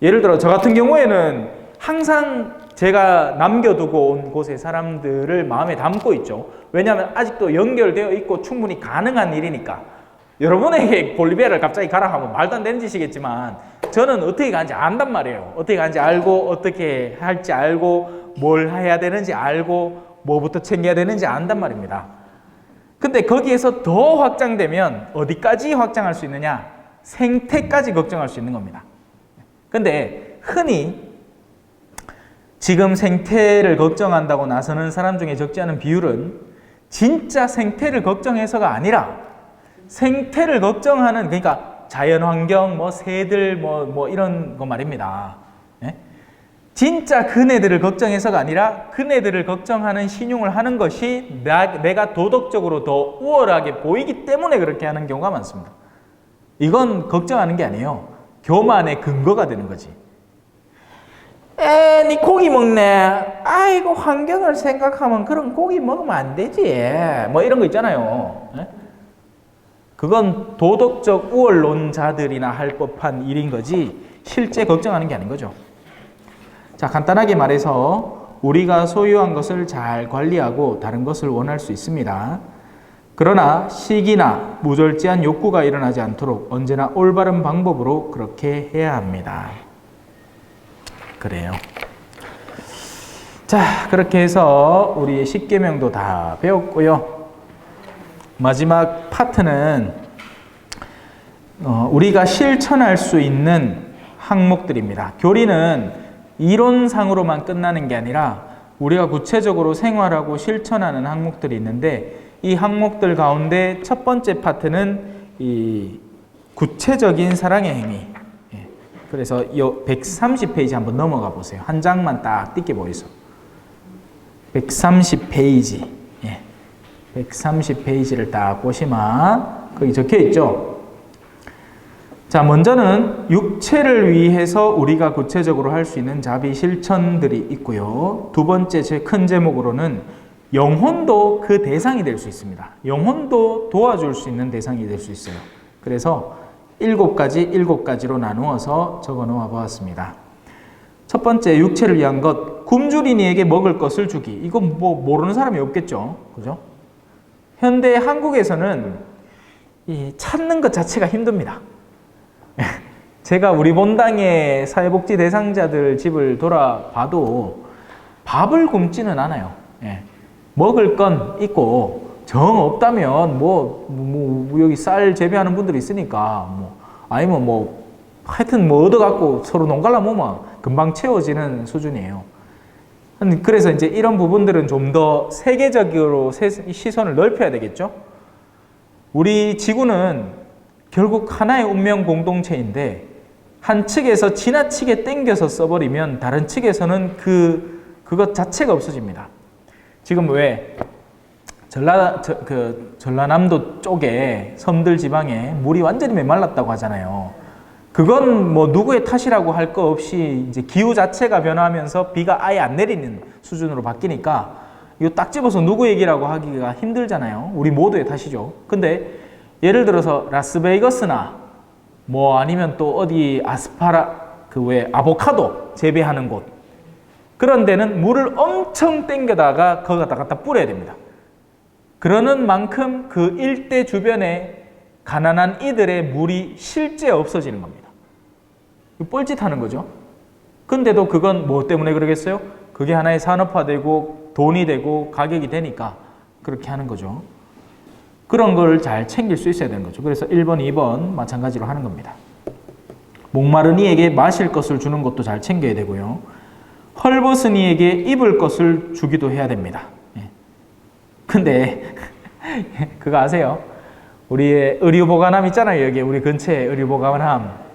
예를 들어 저 같은 경우에는 항상 제가 남겨두고 온 곳의 사람들을 마음에 담고 있죠. 왜냐하면 아직도 연결되어 있고 충분히 가능한 일이니까. 여러분에게 볼리비아를 갑자기 가라 하면 말도 안 되는 짓이겠지만 저는 어떻게 가는지 안단 말이에요. 어떻게 가는지 알고 어떻게 할지 알고 뭘 해야 되는지 알고 뭐부터 챙겨야 되는지 안단 말입니다. 근데 거기에서 더 확장되면 어디까지 확장할 수 있느냐? 생태까지 걱정할 수 있는 겁니다. 근데 흔히 지금 생태를 걱정한다고 나서는 사람 중에 적지 않은 비율은 진짜 생태를 걱정해서가 아니라 생태를 걱정하는, 그러니까 자연환경, 새들, 이런 거 말입니다. 진짜 그네들을 걱정해서가 아니라 그네들을 걱정하는 신용을 하는 것이 내가 도덕적으로 더 우월하게 보이기 때문에 그렇게 하는 경우가 많습니다. 이건 걱정하는 게 아니에요. 교만의 근거가 되는 거지. 니 고기 먹네. 아이고, 환경을 생각하면 그런 고기 먹으면 안 되지. 뭐 이런 거 있잖아요. 예? 그건 도덕적 우월론자들이나 할 법한 일인 거지 실제 걱정하는 게 아닌 거죠. 자, 간단하게 말해서 우리가 소유한 것을 잘 관리하고 다른 것을 원할 수 있습니다. 그러나 시기나 무절제한 욕구가 일어나지 않도록 언제나 올바른 방법으로 그렇게 해야 합니다. 그래요. 자, 그렇게 해서 우리 10계명도 다 배웠고요. 마지막 파트는 우리가 실천할 수 있는 항목들입니다. 교리는 이론상으로만 끝나는 게 아니라 우리가 구체적으로 생활하고 실천하는 항목들이 있는데 이 항목들 가운데 첫 번째 파트는 이 구체적인 사랑의 행위. 그래서 이 130페이지 한번 넘어가 보세요. 한 장만 딱 띄게 보이소. 130페이지. 130페이지를 딱 보시면 거기 적혀 있죠. 자, 먼저는 육체를 위해서 우리가 구체적으로 할 수 있는 자비 실천들이 있고요. 두 번째 제 큰 제목으로는 영혼도 그 대상이 될 수 있습니다. 영혼도 도와줄 수 있는 대상이 될 수 있어요. 그래서 7가지로 나누어서 적어 놓아 보았습니다. 첫 번째, 육체를 위한 것, 굶주린 이에게 먹을 것을 주기. 이건 뭐 모르는 사람이 없겠죠. 그죠? 현대 한국에서는 이 찾는 것 자체가 힘듭니다. 제가 우리 본당의 사회복지 대상자들 집을 돌아봐도 밥을 굶지는 않아요. 먹을 건 있고 정 없다면 여기 쌀 재배하는 분들이 있으니까 아니면 하여튼 얻어갖고 서로 농갈라 먹으면 금방 채워지는 수준이에요. 그래서 이제 이런 부분들은 좀 더 세계적으로 시선을 넓혀야 되겠죠. 우리 지구는 결국 하나의 운명 공동체인데 한 측에서 지나치게 땡겨서 써버리면 다른 측에서는 그것 자체가 없어집니다. 지금 왜 전라남도 쪽에 섬들 지방에 물이 완전히 메말랐다고 하잖아요. 그건 뭐 누구의 탓이라고 할 거 없이 이제 기후 자체가 변화하면서 비가 아예 안 내리는 수준으로 바뀌니까 이거 딱 집어서 누구 얘기라고 하기가 힘들잖아요. 우리 모두의 탓이죠. 근데 예를 들어서 라스베이거스나 뭐 아니면 또 어디 아보카도 재배하는 곳, 그런 데는 물을 엄청 땡겨다가 거기다 갖다 뿌려야 됩니다. 그러는 만큼 그 일대 주변에 가난한 이들의 물이 실제 없어지는 겁니다. 뻘짓하는 거죠. 근데도 그건 뭐 때문에 그러겠어요? 그게 하나의 산업화되고 돈이 되고 가격이 되니까 그렇게 하는 거죠. 그런 걸 잘 챙길 수 있어야 되는 거죠. 그래서 1번, 2번 마찬가지로 하는 겁니다. 목마른 이에게 마실 것을 주는 것도 잘 챙겨야 되고요. 헐벗은 이에게 입을 것을 주기도 해야 됩니다. 근데 그거 아세요? 우리의 의료보관함 있잖아요. 여기 우리 근처에 의료보관함.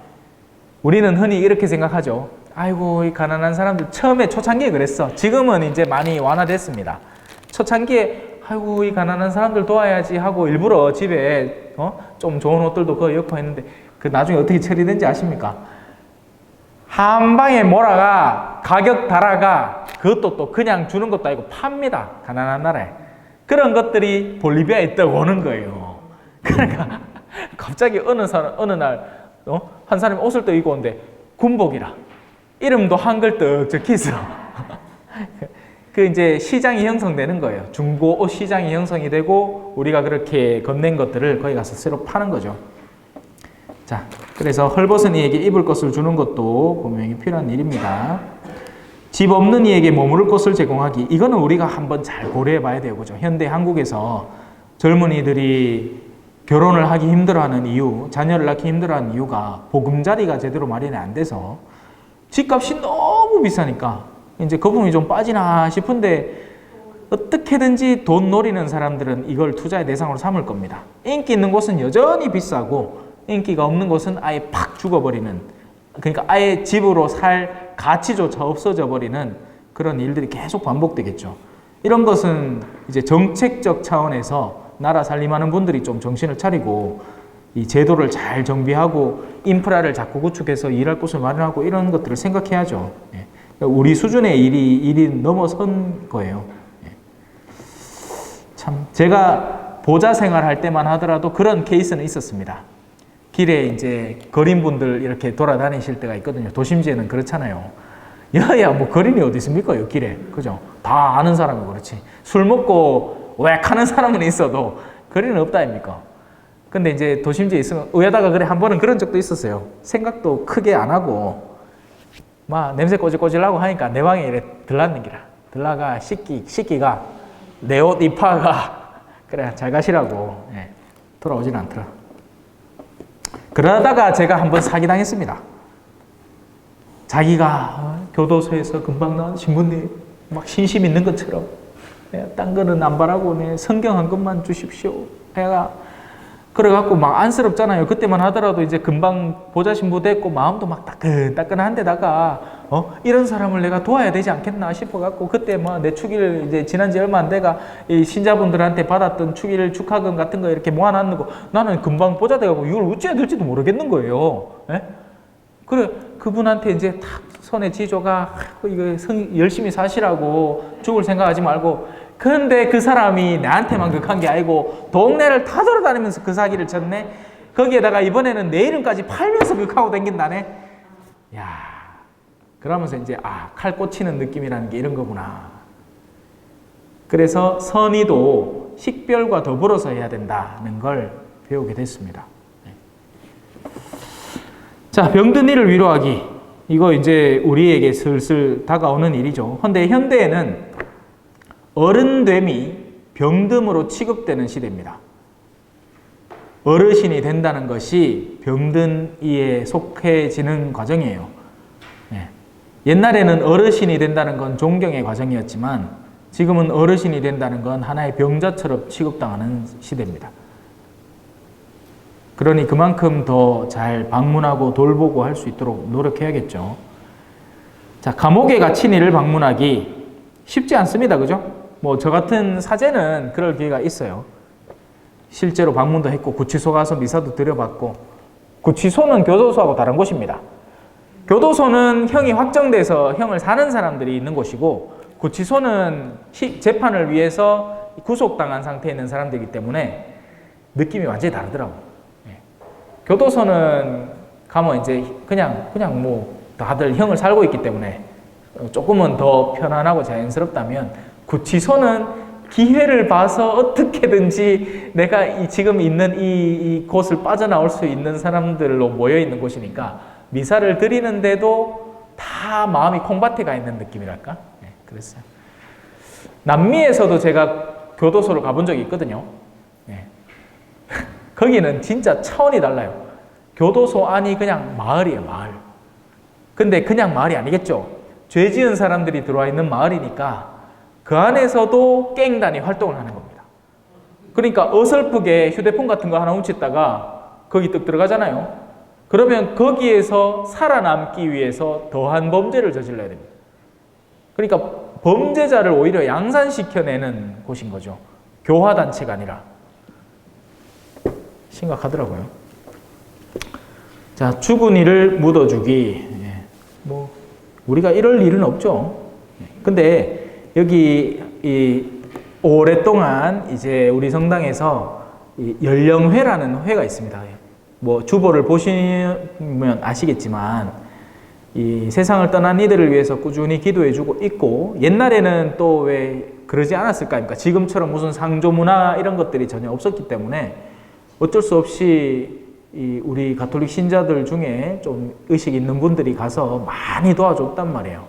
우리는 흔히 이렇게 생각하죠. 아이고, 이 가난한 사람들 처음에 초창기에 그랬어. 지금은 이제 많이 완화됐습니다. 초창기에 아이고, 이 가난한 사람들 도와야지 하고 일부러 집에 좀 좋은 옷들도 그거 입고 했는데 그 나중에 어떻게 처리된지 아십니까? 한 방에 몰아가 가격 달아가 그것도 또 그냥 주는 것도 아니고 팝니다. 가난한 나라에. 그런 것들이 볼리비아에 있다고 오는 거예요. 그러니까 갑자기 어느 날 한 사람이 옷을 또 입고 오는데 군복이라 이름도 한글 떡 적혀 있어. 그 이제 시장이 형성되는 거예요. 중고 옷 시장이 형성이 되고 우리가 그렇게 건넨 것들을 거기 가서 새로 파는 거죠. 자, 그래서 헐벗은 이에게 입을 것을 주는 것도 분명히 필요한 일입니다. 집 없는 이에게 머무를 곳을 제공하기. 이거는 우리가 한번 잘 고려해 봐야 되고, 그죠? 현대 한국에서 젊은이들이 결혼을 하기 힘들어하는 이유, 자녀를 낳기 힘들어하는 이유가 보금자리가 제대로 마련이 안 돼서 집값이 너무 비싸니까 이제 거품이 좀 빠지나 싶은데 어떻게든지 돈 노리는 사람들은 이걸 투자의 대상으로 삼을 겁니다. 인기 있는 곳은 여전히 비싸고 인기가 없는 곳은 아예 팍 죽어버리는, 그러니까 아예 집으로 살 가치조차 없어져 버리는 그런 일들이 계속 반복되겠죠. 이런 것은 이제 정책적 차원에서 나라 살림하는 분들이 좀 정신을 차리고 이 제도를 잘 정비하고 인프라를 자꾸 구축해서 일할 곳을 마련하고 이런 것들을 생각해야죠. 우리 수준의 일이 넘어선 거예요. 참 제가 보좌 생활할 때만 하더라도 그런 케이스는 있었습니다. 길에 이제 거린분들 이렇게 돌아다니실 때가 있거든요. 도심지에는 그렇잖아요. 야야 뭐 거린이 어디 있습니까? 요 길에. 그죠? 다 아는 사람이 그렇지. 술 먹고 웩 하는 사람은 있어도 거린은 없다 아닙니까? 근데 이제 도심지에 있으면 의하다가 그래 한 번은 그런 적도 있었어요. 생각도 크게 안 하고 막 냄새 꼬질꼬질하고 하니까 내 방에 이래 들렀는 기라. 들라가 식기가 내 옷 입화가 그래 잘 가시라고 돌아오진 않더라. 그러다가 제가 한번 사기당했습니다. 자기가 교도소에서 금방 나온 신부님 막 신심 있는 것처럼 딴 거는 안 바라고 성경 한 권만 주십시오. 내가 그래갖고 막 안쓰럽잖아요. 그때만 하더라도 이제 금방 보좌 신부 됐고 마음도 막 따끈따끈한 데다가 이런 사람을 내가 도와야 되지 않겠나 싶어갖고 그때 뭐 내 축의를 이제 지난 지 얼마 안 돼가 이 신자분들한테 받았던 축의를 축하금 같은 거 이렇게 모아놨는 거 나는 금방 보좌 돼갖고 이걸 어찌해야 될지도 모르겠는 거예요. 그래 그분한테 이제 탁 손에 지조가 이거 열심히 사시라고 죽을 생각하지 말고 근데 그 사람이 나한테만 극한 게 아니고 동네를 다 돌아다니면서 그 사기를 쳤네. 거기에다가 이번에는 내 이름까지 팔면서 극하고 댕긴다네. 야, 그러면서 이제 칼 꽂히는 느낌이라는 게 이런 거구나. 그래서 선의도 식별과 더불어서 해야 된다는 걸 배우게 됐습니다. 자, 병든 이를 위로하기. 이거 이제 우리에게 슬슬 다가오는 일이죠. 근데 현대에는 어른됨이 병듦으로 취급되는 시대입니다. 어르신이 된다는 것이 병든 이에 속해지는 과정이에요. 옛날에는 어르신이 된다는 건 존경의 과정이었지만 지금은 어르신이 된다는 건 하나의 병자처럼 취급당하는 시대입니다. 그러니 그만큼 더 잘 방문하고 돌보고 할 수 있도록 노력해야겠죠. 자, 감옥에 갇힌 이를 방문하기 쉽지 않습니다. 그죠? 뭐 저 같은 사제는 그럴 기회가 있어요. 실제로 방문도 했고 구치소 가서 미사도 드려봤고 구치소는 교도소하고 다른 곳입니다. 교도소는 형이 확정돼서 형을 사는 사람들이 있는 곳이고 구치소는 재판을 위해서 구속당한 상태에 있는 사람들이기 때문에 느낌이 완전히 다르더라고요. 교도소는 가면 이제 그냥 뭐 다들 형을 살고 있기 때문에 조금은 더 편안하고 자연스럽다면 구치소는 기회를 봐서 어떻게든지 내가 지금 있는 이 곳을 빠져나올 수 있는 사람들로 모여 있는 곳이니까 미사를 드리는데도 다 마음이 콩밭에 가 있는 느낌이랄까? 그랬어요. 남미에서도 제가 교도소를 가본 적이 있거든요. 거기는 진짜 차원이 달라요. 교도소 안이 그냥 마을이에요, 마을. 근데 그냥 마을이 아니겠죠. 죄 지은 사람들이 들어와 있는 마을이니까 그 안에서도 갱단이 활동을 하는 겁니다. 그러니까 어설프게 휴대폰 같은 거 하나 훔쳤다가 거기 뜩 들어가잖아요. 그러면 거기에서 살아남기 위해서 더한 범죄를 저질러야 됩니다. 그러니까 범죄자를 오히려 양산시켜내는 곳인 거죠. 교화단체가 아니라. 심각하더라고요. 자, 죽은 이를 묻어주기. 뭐 우리가 이럴 일은 없죠. 근데 여기 오랫동안 이제 우리 성당에서 연령회라는 회가 있습니다. 뭐 주보를 보시면 아시겠지만 이 세상을 떠난 이들을 위해서 꾸준히 기도해주고 있고 옛날에는 또 왜 그러지 않았을까? 그러니까 지금처럼 무슨 상조 문화 이런 것들이 전혀 없었기 때문에 어쩔 수 없이 우리 가톨릭 신자들 중에 좀 의식 있는 분들이 가서 많이 도와줬단 말이에요.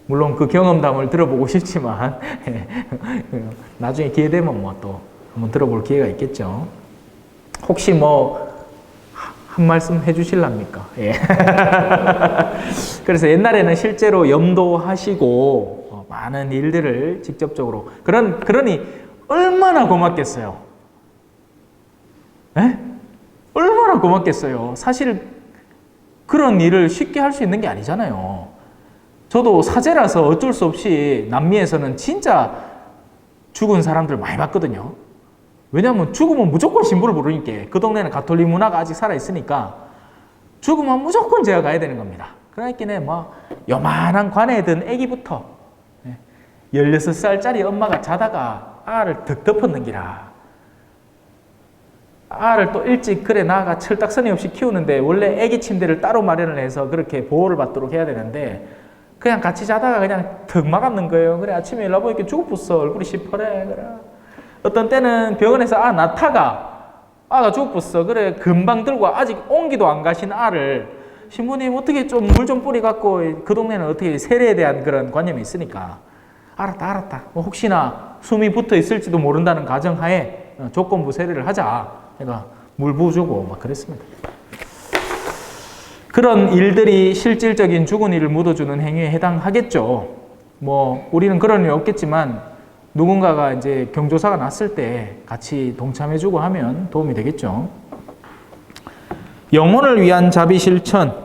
물론 그 경험담을 들어보고 싶지만 나중에 기회 되면 뭐 또 한번 들어볼 기회가 있겠죠. 혹시 뭐 한 말씀 해주실랍니까? 그래서 옛날에는 실제로 염도하시고 많은 일들을 직접적으로 그러니 얼마나 고맙겠어요. 얼마나 고맙겠어요. 사실 그런 일을 쉽게 할 수 있는 게 아니잖아요. 저도 사제라서 어쩔 수 없이 남미에서는 진짜 죽은 사람들 많이 봤거든요. 왜냐하면 죽으면 무조건 신부를 부르니까 그 동네는 가톨릭 문화가 아직 살아있으니까 죽으면 무조건 제가 가야 되는 겁니다. 그러니까 뭐 요만한 관에 든 애기부터 16살짜리 엄마가 자다가 알을 득 덮었는 기라. 알을 또 일찍 그래 나가 철딱서니 없이 키우는데 원래 애기 침대를 따로 마련을 해서 그렇게 보호를 받도록 해야 되는데 그냥 같이 자다가 그냥 턱 막았는 거예요. 그래 아침에 일어나보니까 죽었어. 얼굴이 시퍼래. 그래. 어떤 때는 병원에서 아가 죽었어. 그래 금방 들고 아직 온기도 안 가신 알을 신부님 어떻게 좀 물 좀 뿌리갖고 그 동네는 어떻게 세례에 대한 그런 관념이 있으니까 알았다. 뭐 혹시나 숨이 붙어 있을지도 모른다는 가정하에 조건부 세례를 하자. 그러니까 물 부어주고 막 그랬습니다. 그런 일들이 실질적인 죽은 이를 묻어주는 행위에 해당하겠죠. 뭐 우리는 그런 일 없겠지만 누군가가 이제 경조사가 났을 때 같이 동참해주고 하면 도움이 되겠죠. 영혼을 위한 자비 실천,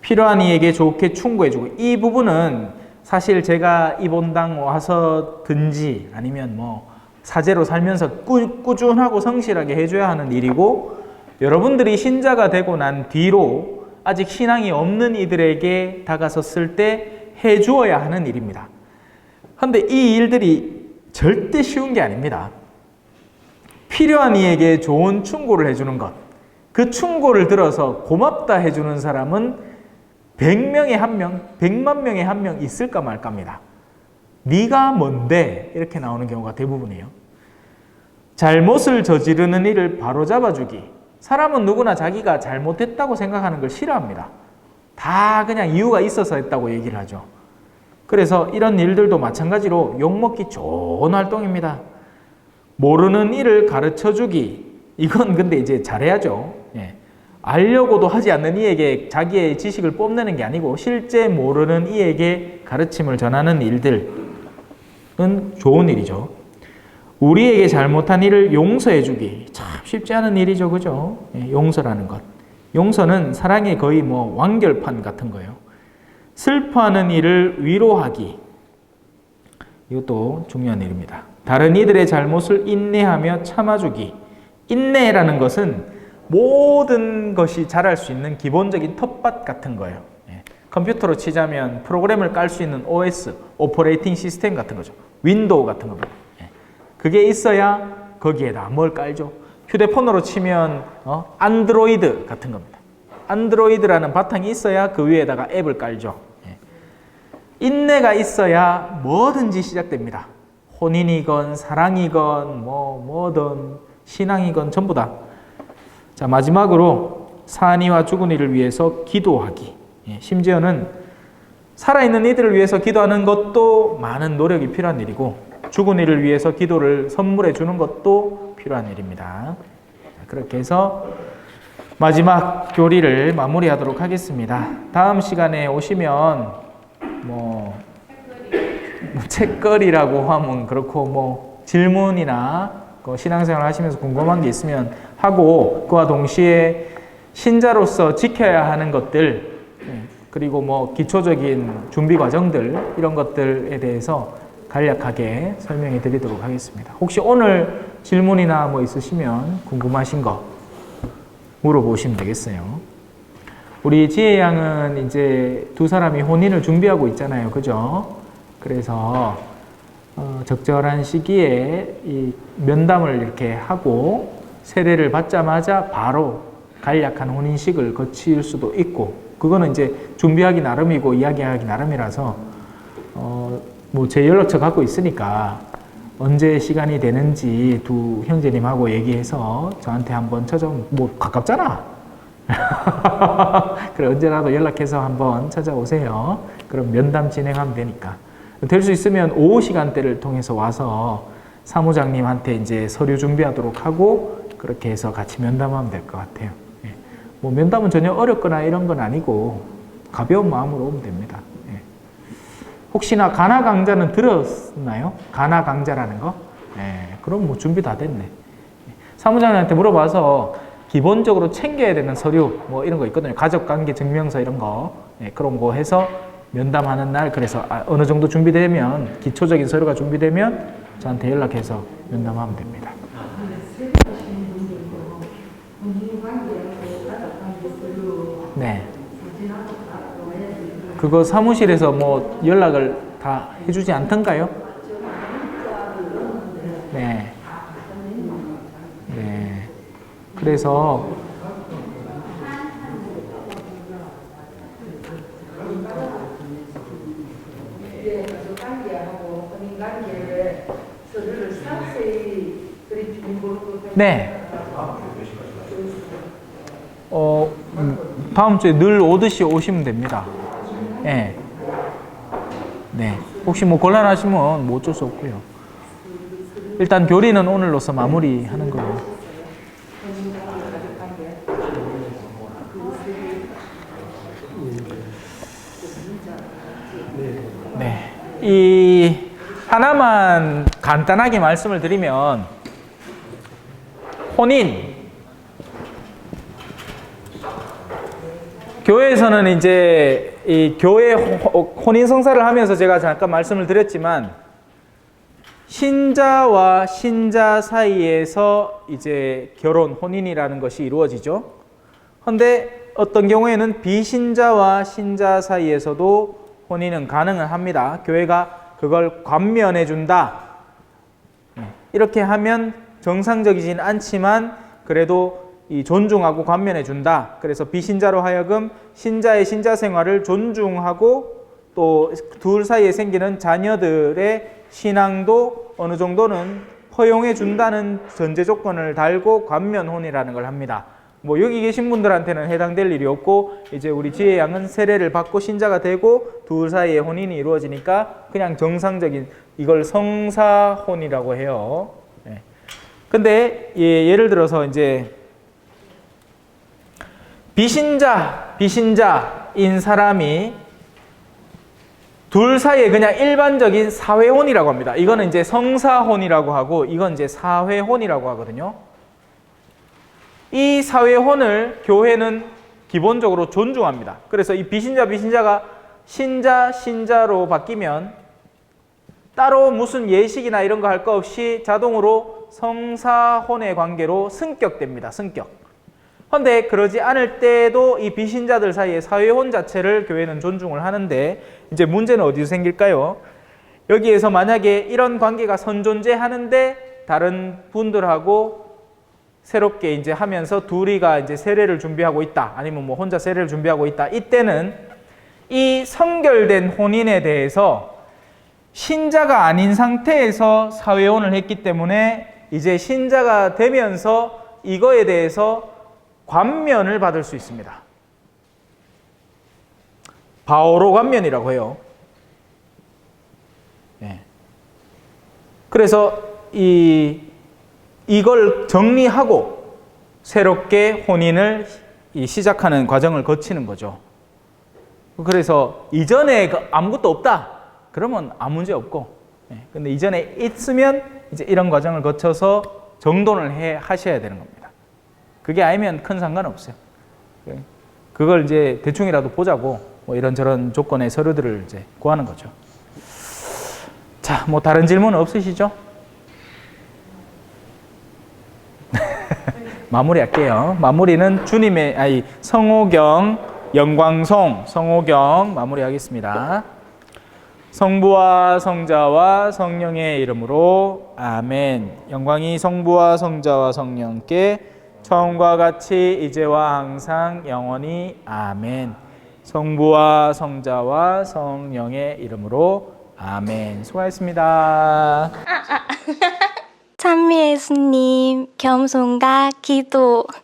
필요한 이에게 좋게 충고해주고, 이 부분은 사실 제가 이 본당 와서든지 아니면 뭐 사제로 살면서 꾸준하고 성실하게 해줘야 하는 일이고, 여러분들이 신자가 되고 난 뒤로 아직 신앙이 없는 이들에게 다가섰을 때 해주어야 하는 일입니다. 그런데 이 일들이 절대 쉬운 게 아닙니다. 필요한 이에게 좋은 충고를 해주는 것, 그 충고를 들어서 고맙다 해주는 사람은 100명에 1명, 100만 명에 1명 있을까 말까입니다. 네가 뭔데? 이렇게 나오는 경우가 대부분이에요. 잘못을 저지르는 일을 바로잡아주기. 사람은 누구나 자기가 잘못했다고 생각하는 걸 싫어합니다. 다 그냥 이유가 있어서 했다고 얘기를 하죠. 그래서 이런 일들도 마찬가지로 욕먹기 좋은 활동입니다. 모르는 일을 가르쳐주기. 이건 근데 이제 잘해야죠. 알려고도 하지 않는 이에게 자기의 지식을 뽐내는 게 아니고 실제 모르는 이에게 가르침을 전하는 일들은 좋은 일이죠. 우리에게 잘못한 일을 용서해주기. 참 쉽지 않은 일이죠. 그죠? 용서라는 것. 용서는 사랑의 거의 뭐 완결판 같은 거예요. 슬퍼하는 일을 위로하기. 이것도 중요한 일입니다. 다른 이들의 잘못을 인내하며 참아주기. 인내라는 것은 모든 것이 자랄 수 있는 기본적인 텃밭 같은 거예요. 컴퓨터로 치자면 프로그램을 깔 수 있는 OS, 오퍼레이팅 시스템 같은 거죠. 윈도우 같은 겁니다. 그게 있어야 거기에다 뭘 깔죠? 휴대폰으로 치면 안드로이드 같은 겁니다. 안드로이드라는 바탕이 있어야 그 위에다가 앱을 깔죠. 인내가 있어야 뭐든지 시작됩니다. 혼인이건 사랑이건 뭐든 신앙이건 전부 다. 자, 마지막으로 산이와 죽은 이를 위해서 기도하기. 심지어는 살아있는 이들을 위해서 기도하는 것도 많은 노력이 필요한 일이고 죽은 이를 위해서 기도를 선물해 주는 것도 필요한 일입니다. 그렇게 해서 마지막 교리를 마무리하도록 하겠습니다. 다음 시간에 오시면 뭐 책거리라고 하면 그렇고 뭐 질문이나 신앙생활 하시면서 궁금한 게 있으면 하고 그와 동시에 신자로서 지켜야 하는 것들 그리고 뭐 기초적인 준비 과정들 이런 것들에 대해서 간략하게 설명해 드리도록 하겠습니다. 혹시 오늘 질문이나 뭐 있으시면 궁금하신 거 물어보시면 되겠어요. 우리 지혜 양은 이제 두 사람이 혼인을 준비하고 있잖아요. 그죠? 그래서 적절한 시기에 이 면담을 이렇게 하고 세례를 받자마자 바로 간략한 혼인식을 거칠 수도 있고 그거는 이제 준비하기 나름이고 이야기하기 나름이라서 뭐 제 연락처 갖고 있으니까 언제 시간이 되는지 두 형제님하고 얘기해서 저한테 한번 찾아오면 뭐 가깝잖아. 그래 언제라도 연락해서 한번 찾아오세요. 그럼 면담 진행하면 되니까. 될 수 있으면 오후 시간대를 통해서 와서 사무장님한테 이제 서류 준비하도록 하고 그렇게 해서 같이 면담하면 될 것 같아요. 뭐 면담은 전혀 어렵거나 이런 건 아니고 가벼운 마음으로 오면 됩니다. 혹시나 가나 강좌는 들었나요? 가나 강좌라는 거? 그럼 뭐 준비 다 됐네. 사무장님한테 물어봐서 기본적으로 챙겨야 되는 서류 뭐 이런 거 있거든요. 가족관계 증명서 이런 거 그런 거 해서 면담하는 날 그래서 어느 정도 준비되면 기초적인 서류가 준비되면 저한테 연락해서 면담하면 됩니다. 네. 그거 사무실에서 뭐 연락을 다 해주지 않던가요? 네. 네. 그래서 네. 다음 주에 늘 오듯이 오시면 됩니다. 네. 네. 혹시 뭐 곤란하시면 뭐 어쩔 수 없고요. 일단 교리는 오늘로서 마무리하는 거예요. 네. 이 하나만 간단하게 말씀을 드리면 혼인. 교회에서는 이제 이 교회 혼인 성사를 하면서 제가 잠깐 말씀을 드렸지만 신자와 신자 사이에서 이제 결혼, 혼인이라는 것이 이루어지죠. 그런데 어떤 경우에는 비신자와 신자 사이에서도 혼인은 가능은 합니다. 교회가 그걸 관면해 준다. 이렇게 하면 정상적이진 않지만 그래도 이 존중하고 관면해 준다. 그래서 비신자로 하여금 신자의 신자 생활을 존중하고 또 둘 사이에 생기는 자녀들의 신앙도 어느 정도는 허용해 준다는 전제 조건을 달고 관면혼이라는 걸 합니다. 뭐 여기 계신 분들한테는 해당될 일이 없고 이제 우리 지혜 양은 세례를 받고 신자가 되고 둘 사이에 혼인이 이루어지니까 그냥 정상적인 이걸 성사혼이라고 해요. 네. 근데 예를 들어서 이제 비신자인 사람이 둘 사이에 그냥 일반적인 사회혼이라고 합니다. 이거는 이제 성사혼이라고 하고 이건 이제 사회혼이라고 하거든요. 이 사회혼을 교회는 기본적으로 존중합니다. 그래서 이 비신자가 신자로 바뀌면 따로 무슨 예식이나 이런 거 할 거 없이 자동으로 성사혼의 관계로 승격됩니다. 승격. 그런데 그러지 않을 때도 이 비신자들 사이의 사회혼 자체를 교회는 존중을 하는데 이제 문제는 어디서 생길까요? 여기에서 만약에 이런 관계가 선존재하는데 다른 분들하고 새롭게 이제 하면서 둘이가 이제 세례를 준비하고 있다. 아니면 뭐 혼자 세례를 준비하고 있다. 이때는 이 성결된 혼인에 대해서 신자가 아닌 상태에서 사회혼을 했기 때문에 이제 신자가 되면서 이거에 대해서 관면을 받을 수 있습니다. 바오로 관면이라고 해요. 네. 그래서 이걸 정리하고 새롭게 혼인을 시작하는 과정을 거치는 거죠. 그래서 이전에 아무것도 없다. 그러면 아무 문제 없고. 네. 근데 이전에 있으면 이제 이런 과정을 거쳐서 정돈을 하셔야 되는 겁니다. 그게 아니면 큰 상관없어요. 그걸 이제 대충이라도 보자고 뭐 이런저런 조건의 서류들을 이제 구하는 거죠. 자, 뭐 다른 질문 없으시죠? 마무리할게요. 마무리는 성호경, 영광송, 성호경 마무리하겠습니다. 성부와 성자와 성령의 이름으로 아멘. 영광이 성부와 성자와 성령께 처음과 같이 이제와 항상 영원히 아멘. 성부와 성자와 성령의 이름으로 아멘. 수고하셨습니다. 찬미 예수님, 겸손과 기도.